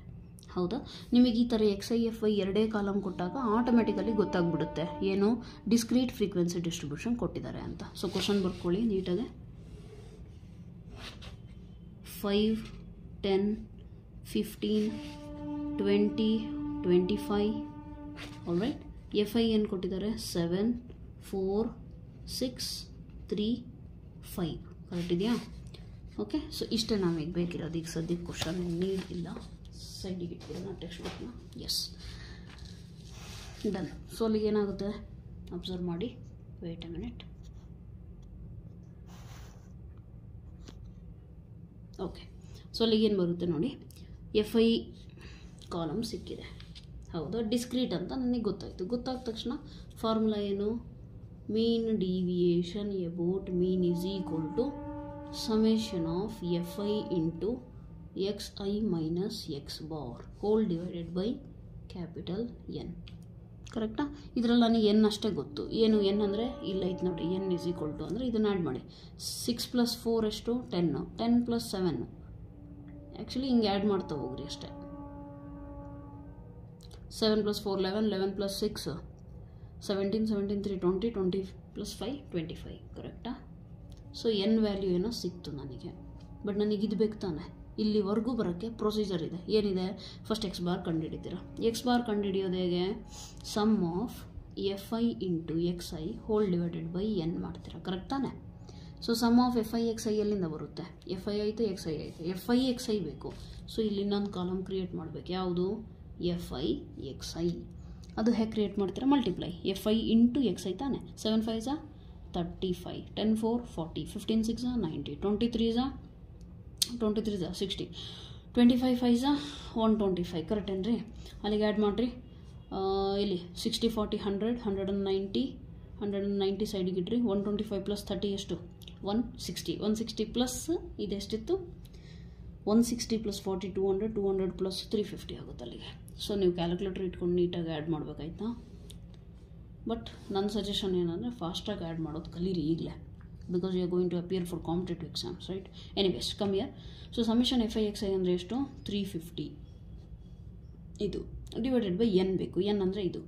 ಹೌದಾ? ನಿಮಗೆ ಈ ಥರ XI FI ಎರಡೇ ಕಾಲಮ್ ಕೊಟ್ಟಾಗ ಆಟೋಮೆಟಿಕಲಿ ಗೊತ್ತಾಗ್ಬಿಡುತ್ತೆ ಏನು ಡಿಸ್ಕ್ರೀಟ್ ಫ್ರೀಕ್ವೆನ್ಸಿ ಡಿಸ್ಟ್ರಿಬ್ಯೂಷನ್ ಕೊಟ್ಟಿದ್ದಾರೆ ಅಂತ. ಸೊ ಕ್ವಶನ್ ಬರ್ಕೊಳ್ಳಿ ನೀಟಾಗೆ. 5, 10, 15, 20, 25. ಆಲ್ರೈಟ್, FI ಏನು ಕೊಟ್ಟಿದ್ದಾರೆ, 7, 4, 6, 3, 5. ಕರೆಕ್ಟ್ ಇದೆಯಾ? ಓಕೆ, ಸೊ ಇಷ್ಟೇ ನಮಗೆ ಬೇಕಿರೋದು ಈಗ ಸದ್ಯಕ್ಕೆ. ಕ್ವಶನ್ ನೀಡ್ ಇಲ್ಲ, ಸೈಡಿಗೆ ಇಟ್ಬಿಡೋಣ ಟೆಕ್ಸ್ಟ್ ಬುಕ್ನ. Yes, done. ಸೊ ಅಲ್ಲಿಗೆ ಏನಾಗುತ್ತೆ ಅಬ್ಸರ್ವ್ ಮಾಡಿ, wait a minute. Okay, so ಅಲ್ಲಿಗೆ ಏನು ಬರುತ್ತೆ ನೋಡಿ, FI ಕಾಲಮ್ ಸಿಕ್ಕಿದೆ, ಹೌದಾ? ಡಿಸ್ಕ್ರೀಟ್ ಅಂತ ನನಗೆ ಗೊತ್ತಾದ ತಕ್ಷಣ ಫಾರ್ಮುಲಾ ಏನು, mean deviation about mean = summation of FI into XI - x bar whole divided by capital N. ಕರೆಕ್ಟಾ? ಇದರಲ್ಲಿ ನನಗೆ N ಅಷ್ಟೇ ಗೊತ್ತು. ಏನು N ಅಂದರೆ ಇಲ್ಲ ಐತೆ ನೋಡಿ, N = ಅಂದರೆ ಇದನ್ನು ಆ್ಯಡ್ ಮಾಡಿ. 6 + 4 ಎಷ್ಟು, 10, 10 + 7. ಆ್ಯಕ್ಚುಲಿ ಹಿಂಗೆ ಆ್ಯಡ್ ಮಾಡ್ತಾ ಹೋಗ್ರಿ ಅಷ್ಟೇ. 7 + 4 11, 11 + 6 17, 17 3 20, 20 + 5 25. ಕರೆಕ್ಟಾ? ಸೊ N ವ್ಯಾಲ್ಯೂ ಏನೋ ಸಿಕ್ತು ನನಗೆ, ಬಟ್ ನನಗೆ ಇದು ಬೇಕು ತಾನೆ, ಇಲ್ಲಿವರೆಗೂ ಬರೋಕ್ಕೆ ಪ್ರೊಸೀಜರ್ ಇದೆ. ಏನಿದೆ? ಫಸ್ಟ್ ಎಕ್ಸ್ ಬಾರ್ ಕಂಡುಹಿಡಿತೀರಾ. ಎಕ್ಸ್ ಬಾರ್ ಕಂಡುಹಿಡಿಯೋದು ಹೇಗೆ? Sum of f i into x i whole divided by n ಮಾಡ್ತೀರಾ. ಕರೆಕ್ಟ್ ತಾನೆ? So sum of f I X i ಎಲ್ಲಿಂದ ಬರುತ್ತೆ? ಎಫ್ ಐ ಐತೆ, ಎಕ್ಸ್ ಐ ಐತೆ. ಎಫ್ ಐ ಎಕ್ಸ್ ಐ ಬೇಕು. ಸೊ ಇಲ್ಲಿ ಇನ್ನೊಂದು ಕಾಲಮ್ ಕ್ರಿಯೇಟ್ ಮಾಡಬೇಕು. ಯಾವುದು? F I X i. ಅದು ಹೇಗೆ ಕ್ರಿಯೇಟ್ ಮಾಡ್ತೀರಾ? Multiply f i into x i ತಾನೆ. 7 5 35, 10 4 40, 15 6 90, 23 60, 25 5 125. ಕರೆಕ್ಟ್ ಏನ್ರಿ? ಅಲ್ಲಿಗೆ ಆ್ಯಡ್ ಮಾಡಿರಿ. ಇಲ್ಲಿ 60 40 100 190 ಸೈಡಿಗೆ ಇಡ್ರಿ. 125 ಪ್ಲಸ್ 30 ಎಷ್ಟು? 160 ಪ್ಲಸ್ ಇದೆಷ್ಟಿತ್ತು? 160 ಪ್ಲಸ್ 40 200 ಪ್ಲಸ್ 350 ಆಗುತ್ತೆ ಅಲ್ಲಿಗೆ. ಸೊ ನೀವು ಕ್ಯಾಲ್ಕುಲೇಟರ್ ಇಟ್ಕೊಂಡು ನೀಟಾಗಿ ಆ್ಯಡ್ ಮಾಡಬೇಕಾಯ್ತಾ? ಬಟ್ ನನ್ನ ಸಜೆಷನ್ ಏನಂದರೆ ಫಾಸ್ಟಾಗಿ ಆ್ಯಡ್ ಮಾಡೋದು ಕಲೀರಿ ಈಗಲೇ, because you are going to appear for competitive exams, right? Anyways come here. So summation f I X i ಅಂದರೆ ಎಷ್ಟು? 350 ಇದು ಡಿವೈಡೆಡ್ ಬೈ ಎನ್ ಬೇಕು. ಎನ್ ಅಂದರೆ ಇದು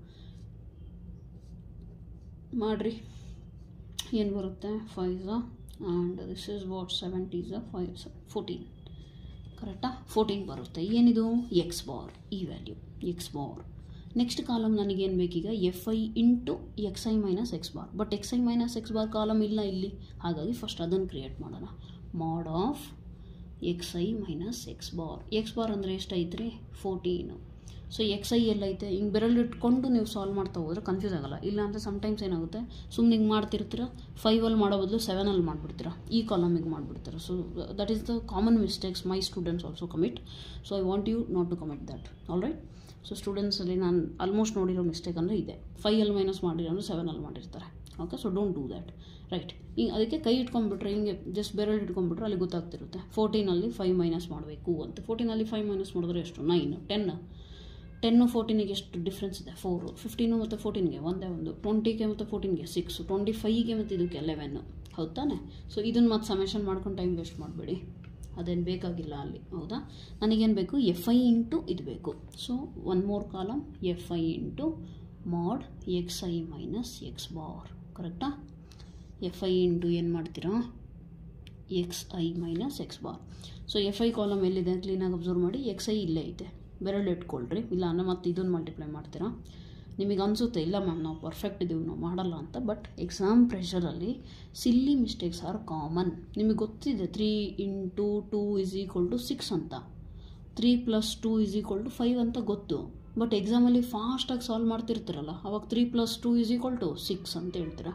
ಮಾಡಿರಿ. ಏನು ಬರುತ್ತೆ? 5 ಆ್ಯಂಡ್ ದಿಸ್ ಇಸ್ ವಾಟ್ 70 5 14. ಕರೆಕ್ಟಾ? 14 ಬರುತ್ತೆ. ಏನಿದು? X bar. ಈ value x bar. Next column ನನಗೇನು ಬೇಕೀಗ? F i into x i minus x bar. But x i minus x bar column ಇಲ್ಲ ಇಲ್ಲಿ. ಹಾಗಾಗಿ ಫಸ್ಟ್ ಅದನ್ನು ಕ್ರಿಯೇಟ್ ಮಾಡೋಣ. Mod of x i minus x bar. X bar ಅಂದರೆ ಎಷ್ಟೈತ್ರಿ? 14. So x i ಎಲ್ಲೈತೆ? ಹಿಂಗೆ ಬೆರಳು ಇಟ್ಕೊಂಡು ನೀವು ಸಾಲ್ವ್ ಮಾಡ್ತಾ ಹೋದ್ರೆ ಕನ್ಫ್ಯೂಸ್ ಆಗೋಲ್ಲ. ಇಲ್ಲ ಅಂದರೆ ಸಮ್ಟೈಮ್ಸ್ ಏನಾಗುತ್ತೆ, ಸುಮ್ಮನೆ ಹಿಂಗೆ ಮಾಡ್ತಿರ್ತೀರ, 5ಅಲ್ಲಿ ಮಾಡೋ ಬದಲು 7ಅಲ್ಲಿ ಮಾಡಿಬಿಡ್ತೀರ, ಈ ಕಾಲಮಿಗೆ ಮಾಡಿಬಿಡ್ತೀರ. So that is the common mistakes my students also commit. So I want you not to commit that. All right? So ಸ್ಟೂಡೆಂಟ್ಸಲ್ಲಿ ನಾನು ಆಲ್ಮೋಸ್ಟ್ ನೋಡಿರೋ ಮಿಸ್ಟೇಕ್ ಅಂದರೆ ಇದೆ. 5ಅಲ್ಲಿ ಮೈನಸ್ ಮಾಡಿರೋ ಅಂದರೆ 7ಅಲ್ಲಿ ಮಾಡಿರ್ತಾರೆ. Okay, so don't do that, right? ಹಿಂಗೆ ಅದಕ್ಕೆ ಕೈ ಇಟ್ಕೊಂಡ್ಬಿಟ್ರೆ, ಹಿಂಗೆ ಜಸ್ಟ್ ಬೆರಳು ಇಟ್ಕೊಂಡ್ಬಿಟ್ರೆ ಅಲ್ಲಿ ಗೊತ್ತಾಗ್ತಿರುತ್ತೆ 14ಅಲ್ಲಿ 5 ಮೈನಸ್ ಮಾಡಬೇಕು ಅಂತ. 14ಅಲ್ಲಿ 5 ಮೈನಸ್ ಮಾಡಿದ್ರೆ ಎಷ್ಟು? 9 10 14ಗೆ ಎಷ್ಟು ಡಿಫ್ರೆನ್ಸ್ ಇದೆ? 4. 15 ಮತ್ತು 14ಗೆ ಒಂದೇ ಒಂದು. 20ಗೆ ಮತ್ತು 14ಗೆ 6, 25ಗೆ ಮತ್ತು ಇದಕ್ಕೆ 11. ಹೌದು ತಾನೆ? ಸೊ ಇದನ್ನು ಮತ್ತೆ ಸಮೇಷನ್ ಮಾಡ್ಕೊಂಡು ಟೈಮ್ ವೇಸ್ಟ್ ಮಾಡಬೇಡಿ, ಅದೇನು ಬೇಕಾಗಿಲ್ಲ ಅಲ್ಲಿ. ಹೌದಾ? ನನಗೇನು ಬೇಕು? ಎಫ್ ಐ ಇಂಟು ಇದು ಬೇಕು. So one more column F i into mod x i minus x bar. ಕರೆಕ್ಟಾ? ಎಫ್ ಐ ಇಂಟು ಏನು ಮಾಡ್ತೀರಾ? X i minus x bar. So f i column ಎಲ್ಲಿದೆ? ಕ್ಲೀನಾಗಿ ಅಬ್ಸರ್ವ್ ಮಾಡಿ. ಎಕ್ಸ್ ಐ ಇಲ್ಲೇ ಐತೆ, ಬೆರಳು ಇಟ್ಕೊಳ್ರಿ. ಇಲ್ಲ ಅಂದರೆ ಮತ್ತೆ ಇದನ್ನು ಮಲ್ಟಿಪ್ಲೈ ಮಾಡ್ತೀರಾ. ನಿಮಗೆ ಅನಿಸುತ್ತೆ ಇಲ್ಲ ಮ್ಯಾಮ್ ನಾವು ಪರ್ಫೆಕ್ಟ್ ಇದ್ದೀವಿ, ನಾವು ಮಾಡಲ್ಲ ಅಂತ. ಬಟ್ ಎಕ್ಸಾಮ್ ಪ್ರೆಷರಲ್ಲಿ ಸಿಲ್ಲಿ ಮಿಸ್ಟೇಕ್ಸ್ ಆರ್ ಕಾಮನ್. ನಿಮಗೆ ಗೊತ್ತಿದೆ 3 × 2 = 6 ಅಂತ, 3 + 2 = 5 ಅಂತ ಗೊತ್ತು. ಬಟ್ ಎಕ್ಸಾಮಲ್ಲಿ ಫಾಸ್ಟಾಗಿ ಸಾಲ್ವ್ ಮಾಡ್ತಿರ್ತೀರಲ್ಲ, ಅವಾಗ 3 + 2 = 6 ಅಂತ ಹೇಳ್ತೀರಾ.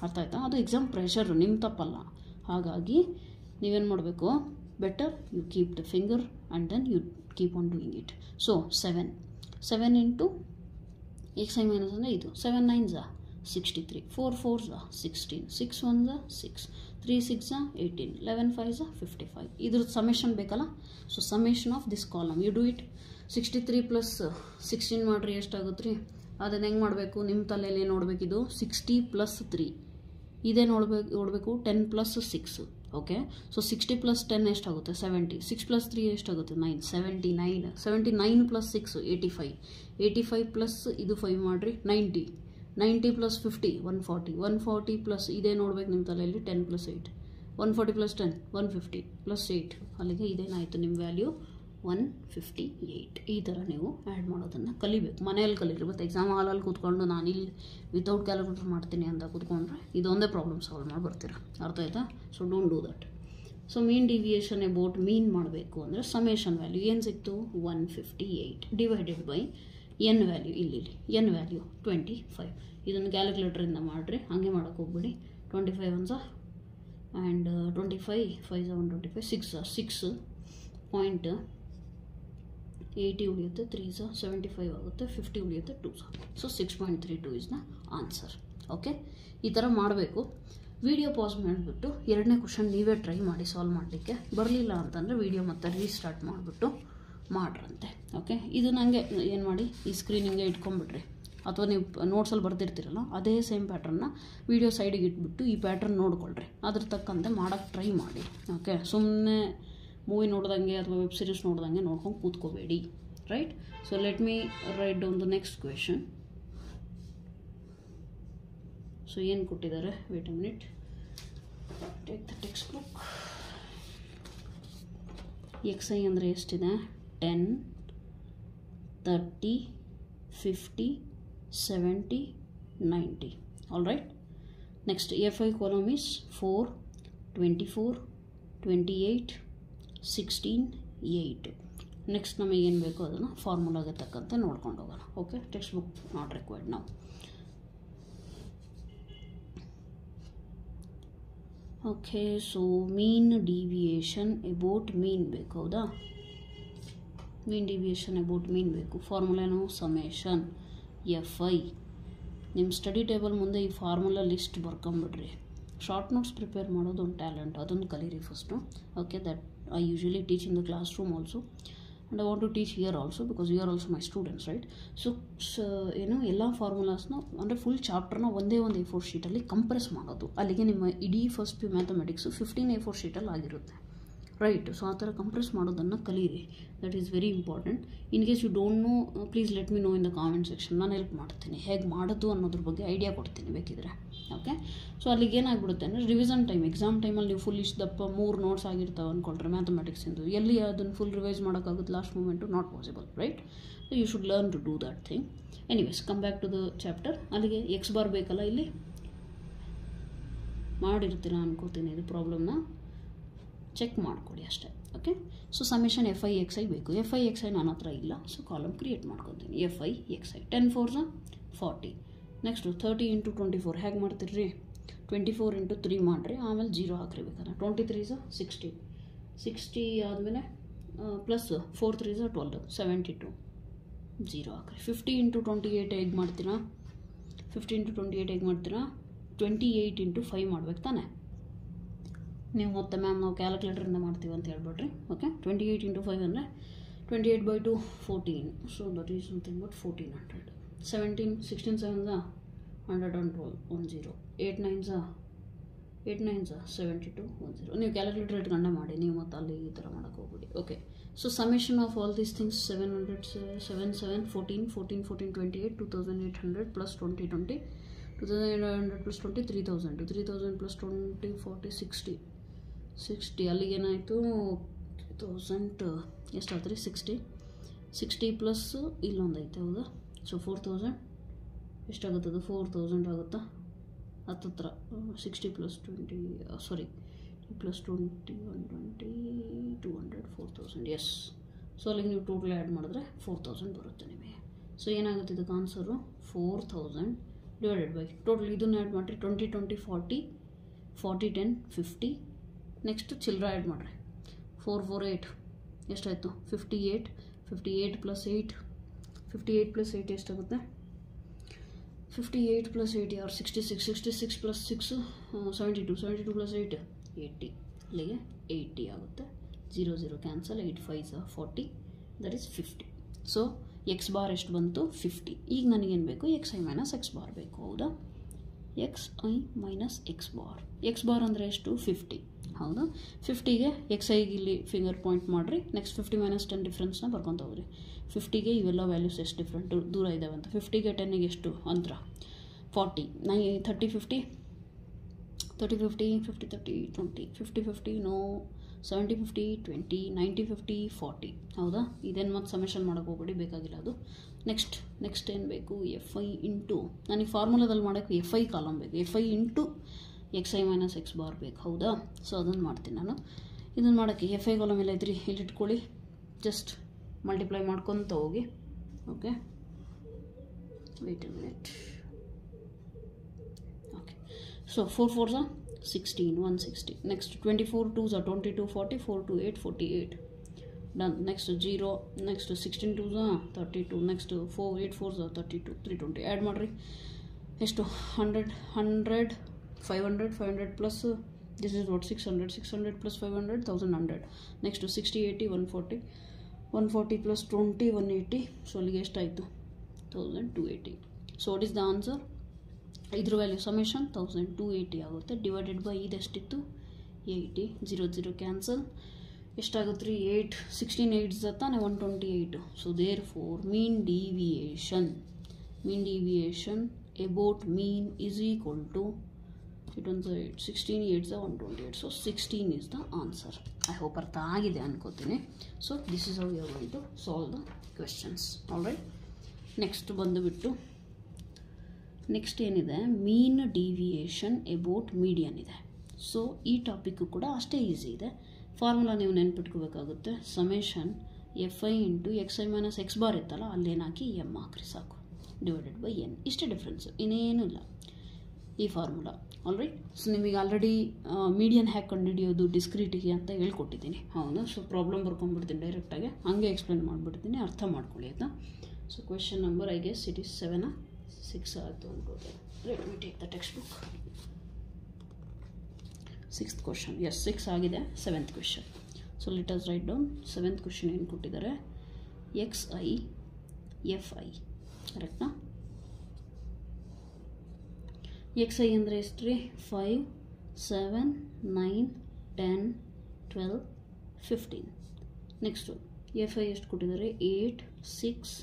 ಅರ್ಥ ಆಯ್ತಾ? ಅದು ಎಕ್ಸಾಮ್ ಪ್ರೆಷರು, ನಿಮ್ಮ ತಪ್ಪಲ್ಲ. ಹಾಗಾಗಿ ನೀವೇನು ಮಾಡಬೇಕು? Better you keep the finger and then you keep on doing it. So 7 into x i minus ಅಂದರೆ ಇದು. 7 9s 63, 4 4s 16, 6 1s 6, 3 6s 18, 11 5s 55. ಇದ್ರದ್ದು ಸಮೇಷನ್ ಬೇಕಲ್ಲ. So summation of this column you do it. 63 + 16 ಮಾಡಿರಿ, ಎಷ್ಟಾಗುತ್ತೆ ರೀ? ಅದನ್ನು ಹೆಂಗೆ ಮಾಡಬೇಕು? ನಿಮ್ಮ ತಲೆಯಲ್ಲಿ ನೋಡಬೇಕಿದು 60 + 3 ಇದೇ ನೋಡಬೇಕು 10 + 6. ಓಕೆ, ಸೊ 60 + 10 ಎಷ್ಟಾಗುತ್ತೆ? 70. 6 + 3 ಎಷ್ಟಾಗುತ್ತೆ? 9. 79 + 6 85. 85 ಪ್ಲಸ್ ಇದು 5 ಮಾಡಿರಿ 90. 90 + 50 140. 140 ಪ್ಲಸ್ ಇದೇ ನೋಡ್ಬೇಕು ನಿಮ್ಮ ತಲೆಯಲ್ಲಿ 10 + 8. 140 + 10 150 + 8. ಅಲ್ಲಿಗೆ ಇದೇನಾಯಿತು ನಿಮ್ಮ ವ್ಯಾಲ್ಯೂ? 158. ಈ ಥರ ನೀವು ಆ್ಯಡ್ ಮಾಡೋದನ್ನು ಕಲಿಬೇಕು, ಮನೆಯಲ್ಲಿ ಕಲೀರಿ. ಮತ್ತು ಎಕ್ಸಾಮ್ ಹಾಲಲ್ಲಿ ಕೂತ್ಕೊಂಡು ನಾನಿಲ್ಲಿ ವಿತೌಟ್ ಕ್ಯಾಲ್ಕುಲೇಟರ್ ಮಾಡ್ತೀನಿ ಅಂತ ಕೂತ್ಕೊಂಡ್ರೆ ಇದೊಂದೇ ಪ್ರಾಬ್ಲಮ್ ಸಾಲ್ವ್ ಮಾಡಿ ಬರ್ತೀರಾ. ಅರ್ಥ ಆಯ್ತಾ? So don't do that. So mean deviation about mean ಮಾಡಬೇಕು ಅಂದರೆ ಸಮೇಷನ್ ವ್ಯಾಲ್ಯೂ ಏನು ಸಿಕ್ತು? 158 ಡಿವೈಡೆಡ್ ಬೈ ಎನ್ ವ್ಯಾಲ್ಯೂ. ಇಲ್ಲಿ ಎನ್ ವ್ಯಾಲ್ಯೂ 25. ಇದನ್ನು ಕ್ಯಾಲ್ಕುಲೇಟರಿಂದ ಮಾಡಿರಿ, ಹಾಗೆ ಮಾಡೋಕ್ಕೆ ಹೋಗ್ಬಿಡಿ. 25 1s ಆ್ಯಂಡ್ 25 5s 125 6.80 ಉಳಿಯುತ್ತೆ. 3s 75 ಆಗುತ್ತೆ. 50 ಉಳಿಯುತ್ತೆ. 2s. So 6.32 is the answer. Okay, ಈ ಥರ ಮಾಡಬೇಕು. ವಿಡಿಯೋ ಪಾಸ್ ಮಾಡಿಬಿಟ್ಟು ಎರಡನೇ ಕ್ವಶನ್ ನೀವೇ ಟ್ರೈ ಮಾಡಿ ಸಾಲ್ವ್ ಮಾಡಲಿಕ್ಕೆ. ಬರಲಿಲ್ಲ ಅಂತಂದರೆ ವಿಡಿಯೋ ಮತ್ತೆ ರೀಸ್ಟಾರ್ಟ್ ಮಾಡಿಬಿಟ್ಟು ಮಾಡ್ರಂತೆ. ಓಕೆ, ಇದು ನನಗೆ ಏನು ಮಾಡಿ ಈ ಸ್ಕ್ರೀನಿಂಗೆ ಇಟ್ಕೊಂಡ್ಬಿಟ್ರಿ, ಅಥವಾ ನೀವು ನೋಟ್ಸಲ್ಲಿ ಬರ್ತಿರ್ತೀರಲ್ಲ ಅದೇ ಸೇಮ್ ಪ್ಯಾಟ್ರನ್ನ ವಿಡಿಯೋ ಸೈಡಿಗೆ ಇಟ್ಬಿಟ್ಟು ಈ ಪ್ಯಾಟ್ರನ್ ನೋಡ್ಕೊಳ್ರಿ, ಅದ್ರ ತಕ್ಕಂತೆ ಮಾಡೋಕ್ಕೆ ಟ್ರೈ ಮಾಡಿ. ಓಕೆ, ಸುಮ್ಮನೆ ಮೂವಿ ನೋಡ್ದಂಗೆ ಅಥವಾ ವೆಬ್ ಸೀರೀಸ್ ನೋಡ್ದಂಗೆ ನೋಡ್ಕೊಂಡು ಕೂತ್ಕೋಬೇಡಿ, right? So let me write down the next question. So ಏನು ಕೊಟ್ಟಿದ್ದಾರೆ? Wait a minute, take the text book. X i ಅಂದರೆ ಎಷ್ಟಿದೆ 10 30 50 70 90 all right. Next f i column is 4 24 28 16 8. ನೆಕ್ಸ್ಟ್ ನಮಗೆ ಏನು ಬೇಕೋ ಅದನ್ನು ಫಾರ್ಮುಲಾಗೆ ತಕ್ಕಂತೆ ನೋಡ್ಕೊಂಡು ಹೋಗೋಣ. Okay, text book not required ನಾವು. Okay, so mean deviation about mean ಬೇಕು, ಹೌದಾ? ಮೀನ್ ಡಿವಿಯೇಷನ್ ಅಬೌಟ್ ಮೀನ್ ಬೇಕು. ಫಾರ್ಮುಲಾನು ಸಮೇಷನ್ ಎಫ್ ಐ. ನಿಮ್ಮ ಸ್ಟಡಿ ಟೇಬಲ್ ಮುಂದೆ ಈ ಫಾರ್ಮುಲಾ ಲಿಸ್ಟ್ ಬರ್ಕೊಂಬಿಡ್ರಿ. ಶಾರ್ಟ್ ನೋಟ್ಸ್ ಪ್ರಿಪೇರ್ ಮಾಡೋದು ಒಂದು ಟ್ಯಾಲೆಂಟ್, ಅದನ್ನು ಕಲೀರಿ first. Okay, that I usually teach in the class room also, and I want to teach here also because you are also my students, right? So ಏನು ಎಲ್ಲ ಫಾರ್ಮುಲಾಸ್ನ ಅಂದರೆ full ಚಾಪ್ಟರ್ನ ಒಂದೇ ಒಂದು A4 ಶೀಟಲ್ಲಿ compress ಮಾಡೋದು. ಅಲ್ಲಿಗೆ ನಿಮ್ಮ ಇಡೀ ಫಸ್ಟ್ ಪಿ ಮ್ಯಾಥಮೆಟಿಕ್ಸು 15 A4 ಶೀಟಲ್ಲಿ ಆಗಿರುತ್ತೆ, ರೈಟ್? ಸೊ ಆ ಥರ ಕಂಪ್ರೆಸ್ ಮಾಡೋದನ್ನು ಕಲೀರಿ. That is very important. In case you don't know, please let me know in the comment section. ನಾನು ಹೆಲ್ಪ್ ಮಾಡ್ತೀನಿ, ಹೇಗೆ ಮಾಡೋದು ಅನ್ನೋದ್ರ ಬಗ್ಗೆ ಐಡಿಯಾ ಕೊಡ್ತೀನಿ ಬೇಕಿದ್ರೆ. ಓಕೆ, ಸೊ ಅಲ್ಲಿಗೆ ಏನಾಗ್ಬಿಡುತ್ತೆ ಅಂದರೆ ರಿವಿಷನ್ ಟೈಮ್, ಎಕ್ಸಾಮ್ ಟೈಮಲ್ಲಿ ನೀವು ಫುಲ್ ಇಷ್ಟು ದಪ್ಪ 3 ನೋಟ್ಸ್ ಆಗಿರ್ತಾವೆ ಅಂದ್ಕೊಂಡ್ರೆ ಮ್ಯಾಥಮೆಟಿಕ್ಸಿಂದು, ಎಲ್ಲಿ ಅದನ್ನು ಫುಲ್ ರಿವೈಸ್ ಮಾಡೋಕ್ಕಾಗುತ್ತೆ last moment? Not possible, right? So you should learn to do that thing. Anyways, come back to the chapter. ಅಲ್ಲಿಗೆ ಎಕ್ಸ್ ಬಾರ್ ಬೇಕಲ್ಲ, ಇಲ್ಲಿ ಮಾಡಿರ್ತೀರ ಅನ್ಕೋತೀನಿ. ಇದು ಪ್ರಾಬ್ಲಮ್ನ ಚೆಕ್ ಮಾಡಿಕೊಡಿ ಅಷ್ಟೇ. Okay, so summation f I X i ಬೇಕು. ಎಫ್ ಐ ಎಕ್ಸ್ ಐ ನನ್ನ ಹತ್ರ ಇಲ್ಲ, ಸೊ ಕಾಲಮ್ ಕ್ರಿಯೇಟ್ ಮಾಡ್ಕೊತೀನಿ. F I X i 10 4 40. Next 30 × 24 ಹೇಗೆ ಮಾಡ್ತೀರಿ? 24 × 3 ಮಾಡಿರಿ, ಆಮೇಲೆ 0 ಹಾಕ್ರಿ ಬೇಕಾದ್ರೆ. 23 60 60 ಆದಮೇಲೆ ಪ್ಲಸ್ 4 3 12 72 0 ಹಾಕ್ರಿ. 50 × 28 ಹೇಗೆ ಮಾಡ್ತೀರಾ? 50 × 28 ಹೇಗೆ ಮಾಡ್ತೀರಾ? 28 × 5 ಮಾಡ್ಬೇಕು ತಾನೆ? ನೀವು ಮತ್ತೆ ಮ್ಯಾಮ್ ನಾವು ಕ್ಯಾಲ್ಕುಲೇಟರಿಂದ ಮಾಡ್ತೀವಿ ಅಂತ ಹೇಳ್ಬಿಡ್ರಿ. ಓಕೆ, 28 × 5 ಅಂದರೆ 28/2 14. So that is something but 1400. 17 16 7 112 10. 8 9 72 10. ನೀವು ಕ್ಯಾಲ್ಕುಲೇಟರ್ ಇಟ್ಕೊಂಡೆ ಮಾಡಿ, ನೀವು ಮತ್ತೆ ಅಲ್ಲಿ ಈ ಥರ ಮಾಡೋಕ್ಕೆ ಹೋಗ್ಬಿಡಿ. Okay, so summation of all these things 700 7 7 14 14 14 28 2800 plus 20 20 2800 plus 20 3000 3000 plus 20 40 60 60. ಅಲ್ಲಿಗೆ ಏನಾಯಿತು? 1000 ಎಷ್ಟಾಯ್ತು ರೀ? 60 ಪ್ಲಸ್ ಇಲ್ಲೊಂದು ಐತೆ, ಹೌದಾ? ಸೊ 4000 ಎಷ್ಟಾಗುತ್ತದು? 4000 ಆಗುತ್ತಾ? ಹತ್ತತ್ರ 60 plus 20 sorry plus 20 120 200 4000. Yes, so ಅಲ್ಲಿಗೆ ನೀವು ಟೋಟಲ್ ಆ್ಯಡ್ ಮಾಡಿದ್ರೆ 4000 ಬರುತ್ತೆ ನಿಮಗೆ. ಸೊ ಏನಾಗುತ್ತೆ ಇದಕ್ಕೆ ಆನ್ಸರು? 4000 ಡಿವೈಡೆಡ್ ಬೈ ಟೋಟಲ್ ಇದನ್ನು ಆ್ಯಡ್ ಮಾಡಿರಿ. 20 20 40 40 10 50. ನೆಕ್ಸ್ಟ್ ಚಿಲ್ಲರೆ ಆ್ಯಡ್ ಮಾಡಿರಿ. 4 4 8 ಎಷ್ಟಾಯಿತು? 58 58 ಪ್ಲಸ್ 8 58 ಪ್ಲಸ್ 8 ಎಷ್ಟಾಗುತ್ತೆ? 58 ಪ್ಲಸ್ 8 ಯಾರು? 66 66 ಪ್ಲಸ್ 6 72 72 ಪ್ಲಸ್ 8 80. ಅಲ್ಲಿಗೆ 80 ಆಗುತ್ತೆ. 0 0 cancel. 8 5 40, that is 50. So X bar ಎಷ್ಟು ಬಂತು? 50. ಈಗ ನನಗೇನು ಬೇಕು? X i minus x bar ಬೇಕು, ಹೌದಾ? X i minus x bar. X bar ಅಂದರೆ ಎಷ್ಟು? 50, ಹೌದಾ? 50ಗೆ ಎಕ್ಸ್ ಐಗೆ ಇಲ್ಲಿ ಫಿಂಗರ್ ಪಾಯಿಂಟ್ ಮಾಡಿರಿ. ನೆಕ್ಸ್ಟ್ 50 - 10 ಡಿಫ್ರೆನ್ಸ್ನ ಬರ್ಕೊತ ಹೋಗ್ರಿ. 50ಗೆ ಇವೆಲ್ಲ ವ್ಯಾಲ್ಯೂಸ್ ಎಷ್ಟು ಡಿಫ್ರೆಂಟ್ ದೂರ ಇದ್ದಾವೆ ಅಂತ. 50ಗೆ 10ಗೆ ಎಷ್ಟು ಅಂತರ? 40 30 50 30 50 50 30 20 50 50 ನೋ 70 50 20 90 50 40, ಹೌದಾ? ಇದೇನು ಮತ್ತೆ ಸಮೇಷನ್ ಮಾಡೋಕ್ಕೆ ಹೋಗ್ಬೇಡಿ, ಬೇಕಾಗಿಲ್ಲ ಅದು. ನೆಕ್ಸ್ಟ್ ಏನು ಬೇಕು? ಎಫ್ ಐ ಇಂಟು, ನನಗೆ ಫಾರ್ಮುಲಾದಲ್ಲಿ ಮಾಡೋಕ್ಕೆ ಎಫ್ ಐ ಕಾಲಮ್ ಬೇಕು. ಎಫ್ i into x i minus x bar ಬೇಕು, ಹೌದಾ? ಸೊ ಅದನ್ನು ಮಾಡ್ತೀನಿ ನಾನು. ಇದನ್ನು ಮಾಡೋಕ್ಕೆ ಎಫ್ ಐ ಕಾಲಮ್ ಎಲ್ಲ ಇದ್ರಿ ಇಲ್ಲಿ ಇಟ್ಕೊಳ್ಳಿ. ಜಸ್ಟ್ ಮಲ್ಟಿಪ್ಲೈ ಮಾಡ್ಕೊತ ಹೋಗಿ. Okay, wait a minute. Okay, so 4 4 16 160. Next 24 2 22 40 4 2 8 48. Done. Next 0. Next 16 2 32. Next 4 8 4 32 320. Add ಮಾಡಿರಿ. ಎಷ್ಟು? 100 100 500 500 plus this is what 600 600 plus 500 1100. Next 60 80 140 140 plus 20 180. So ಅಲ್ಲಿಗೆ ಎಷ್ಟಾಯಿತು? 1280. So what is the answer? ಇದ್ರ ವ್ಯಾಲ್ಯೂ ಸಮೇಷನ್ 1280 ಆಗುತ್ತೆ. ಡಿವೈಡೆಡ್ ಬೈ ಇದೆಷ್ಟಿತ್ತು? 80. 0 0 cancel. ಎಷ್ಟಾಗುತ್ತೆ ರೀ? 8 16 8 ತಾನೆ 128. So therefore mean deviation about mean is equal to 8 1s 8, 16 8s 128. So 16 is the answer. I hope ಅರ್ಥ ಆಗಿದೆ ಅನ್ಕೋತೀನಿ. So this is how you are going to solve the questions. Alright, next ಬಂದುಬಿಟ್ಟು next ಏನಿದೆ, mean deviation about median ಇದೆ. So ಈ topic ಕೂಡ ಅಷ್ಟೇ easy ಇದೆ. ಫಾರ್ಮುಲಾ ನೀವು ನೆನ್ಪಿಟ್ಕೋಬೇಕಾಗುತ್ತೆ. Summation FI into XI minus X bar ಇತ್ತಲ್ಲ, ಅಲ್ಲೇನು ಹಾಕಿ M ಹಾಕ್ರಿ ಸಾಕು, ಡಿವೈಡೆಡ್ ಬೈ N. ಇಷ್ಟೇ ಡಿಫ್ರೆನ್ಸ್, ಇನ್ನೇನೂ ಇಲ್ಲ ಈ ಫಾರ್ಮುಲಾ. ಆಲ್ರೈಟ್, ಸೊ ನಿಮಗೆ ಆಲ್ರೆಡಿ ಮೀಡಿಯನ್ ಹ್ಯಾಕ್ ಕಂಡುಹಿಡಿಯೋದು ಡಿಸ್ಕ್ರೀಟಿಗೆ ಅಂತ ಹೇಳ್ಕೊಟ್ಟಿದ್ದೀನಿ. ಹೌದಾ? ಸೊ ಪ್ರಾಬ್ಲಮ್ ಬರ್ಕೊಂಡ್ಬಿಡ್ತೀನಿ ಡೈರೆಕ್ಟಾಗಿ, ಹಂಗೆ ಎಕ್ಸ್ಪ್ಲೇನ್ ಮಾಡಿಬಿಡ್ತೀನಿ, ಅರ್ಥ ಮಾಡ್ಕೊಳ್ಳಿ ಆಯಿತಾ. So question number I guess it is 7 6 ಆಯಿತು ಅನ್ಕೋತೀನಿ. Let me take the text book. 6th question, yes 6 ಆಗಿದೆ. 7th question. So let us write down. 7th question ಏನು ಕೊಟ್ಟಿದ್ದಾರೆ, XI FI ಕರೆಕ್ಟಾ? XI ಅಂದರೆ ಎಷ್ಟು ರೀ? 5 7 9 10 12 15. ನೆಕ್ಸ್ಟು FI ಎಷ್ಟು ಕೊಟ್ಟಿದ್ದಾರೆ? 8 6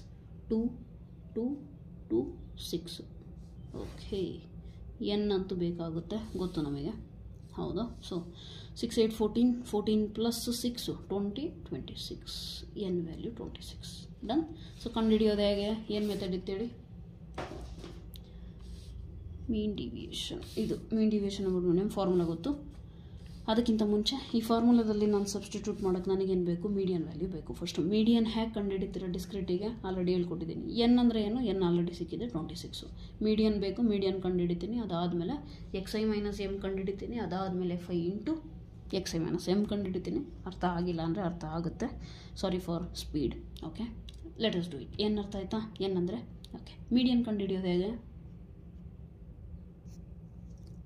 2 2 2 6. ಓಕೆ, N ಅಂತೂ ಬೇಕಾಗುತ್ತೆ, ಗೊತ್ತು ನಮಗೆ. ಹೌದಾ? So 6 8 14 14 plus 6 20 26. N value 26. Done. So ಕಂಡುಹಿಡಿಯೋದು ಹೇಗೆ, ಏನು ಮೆಥಡ್ ಇತ್ತೇಳಿ? ಮೀನ್ ಡಿವಿಯೇಷನ್. ಇದು ಮೀನ್ ಡಿವಿಯೇಷನ್ ಆಗ್ಬಿಟ್ಟು ನಿಮ್ಮ ಫಾರ್ಮುಲಾ ಗೊತ್ತು. ಅದಕ್ಕಿಂತ ಮುಂಚೆ ಈ ಫಾರ್ಮುಲಾದಲ್ಲಿ ನಾನು ಸಬ್ಸ್ಟಿಟ್ಯೂಟ್ ಮಾಡೋಕ್ಕೆ ನನಗೇನು ಬೇಕು? ಮೀಡಿಯನ್ ವ್ಯಾಲ್ಯೂ ಬೇಕು. ಫಸ್ಟು ಮೀಡಿಯನ್ ಹ್ಯಾಕ್ ಕಂಡುಹಿಡಿತೀರ ಡಿಸ್ಕ್ರಿಟಿಗೆ ಆಲ್ರೆಡಿ ಹೇಳ್ಕೊಟ್ಟಿದ್ದೀನಿ. N ಅಂದರೆ ಏನು? N ಆಲ್ರೆಡಿ ಸಿಕ್ಕಿದೆ 26. ಮೀಡಿಯನ್ ಬೇಕು, ಮೀಡಿಯನ್ ಕಂಡುಹಿಡಿತೀನಿ. ಅದಾದಮೇಲೆ XI ಮೈನಸ್ M ಕಂಡುಹಿಡಿತೀನಿ. ಅದಾದಮೇಲೆ FI into XI minus M ಕಂಡುಹಿಡಿತೀನಿ. ಅರ್ಥ ಆಗಿಲ್ಲ ಅಂದರೆ ಅರ್ಥ ಆಗುತ್ತೆ, sorry for speed. Okay, let us do it. ಏನು ಅರ್ಥ ಆಯ್ತಾ? N ಅಂದರೆ ಓಕೆ. ಮೀಡಿಯನ್ ಕಂಡುಹಿಡಿಯೋದು ಹೇಗೆ?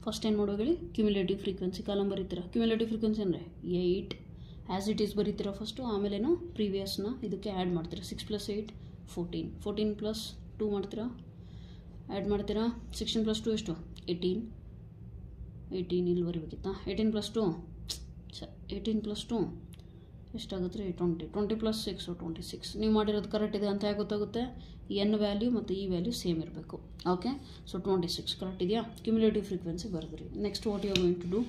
ಫಸ್ಟ್ ಏನು ಮಾಡೋ ಹೇಳಿ? ಕ್ಯುಮ್ಯುಲೇಟಿವ್ ಫ್ರೀಕ್ವೆನ್ಸಿ ಕಾಲಮ್ ಬರೀತೀರಾ. ಕ್ಯುಮ್ಯುಲೇಟಿವ್ ಫ್ರೀಕ್ವೆನ್ಸಿ ಅಂದರೆ 8 ಆ್ಯಸ್ ಇಟ್ ಈಸ್ ಬರೀತೀರಾ ಫಸ್ಟು. ಆಮೇಲೇನು ಪ್ರೀವಿಯಸ್ನ ಇದಕ್ಕೆ ಆ್ಯಡ್ ಮಾಡ್ತೀರಾ. 6 + 8 14, 14 + 2 ಮಾಡ್ತೀರಾ, ಆ್ಯಡ್ ಮಾಡ್ತೀರಾ. 16 + 2 ಎಷ್ಟು? 18. 18 ಇಲ್ಲಿ ಬರೀಬೇಕಿತ್ತಾ? 18 + 2 18 + 2 ಎಷ್ಟಾಗುತ್ತೆ ರೀ? 20. 20 + 6 26. ನೀವು ಮಾಡಿರೋದು ಕರೆಕ್ಟ್ ಇದೆ ಅಂತ ಹೇಗೆ ಗೊತ್ತಾಗುತ್ತೆ? N ವ್ಯಾಲ್ಯೂ ಮತ್ತು ಈ ವ್ಯಾಲ್ಯೂ ಸೇಮ್ ಇರಬೇಕು. ಓಕೆ, ಸೊ 26 ಕರೆಕ್ಟ್ ಇದೆಯಾ? ಕ್ಯುಮ್ಯುಲೇಟಿವ್ ಫ್ರೀಕ್ವೆನ್ಸಿ ಬರೆದ್ರಿ. Next what you are going to do?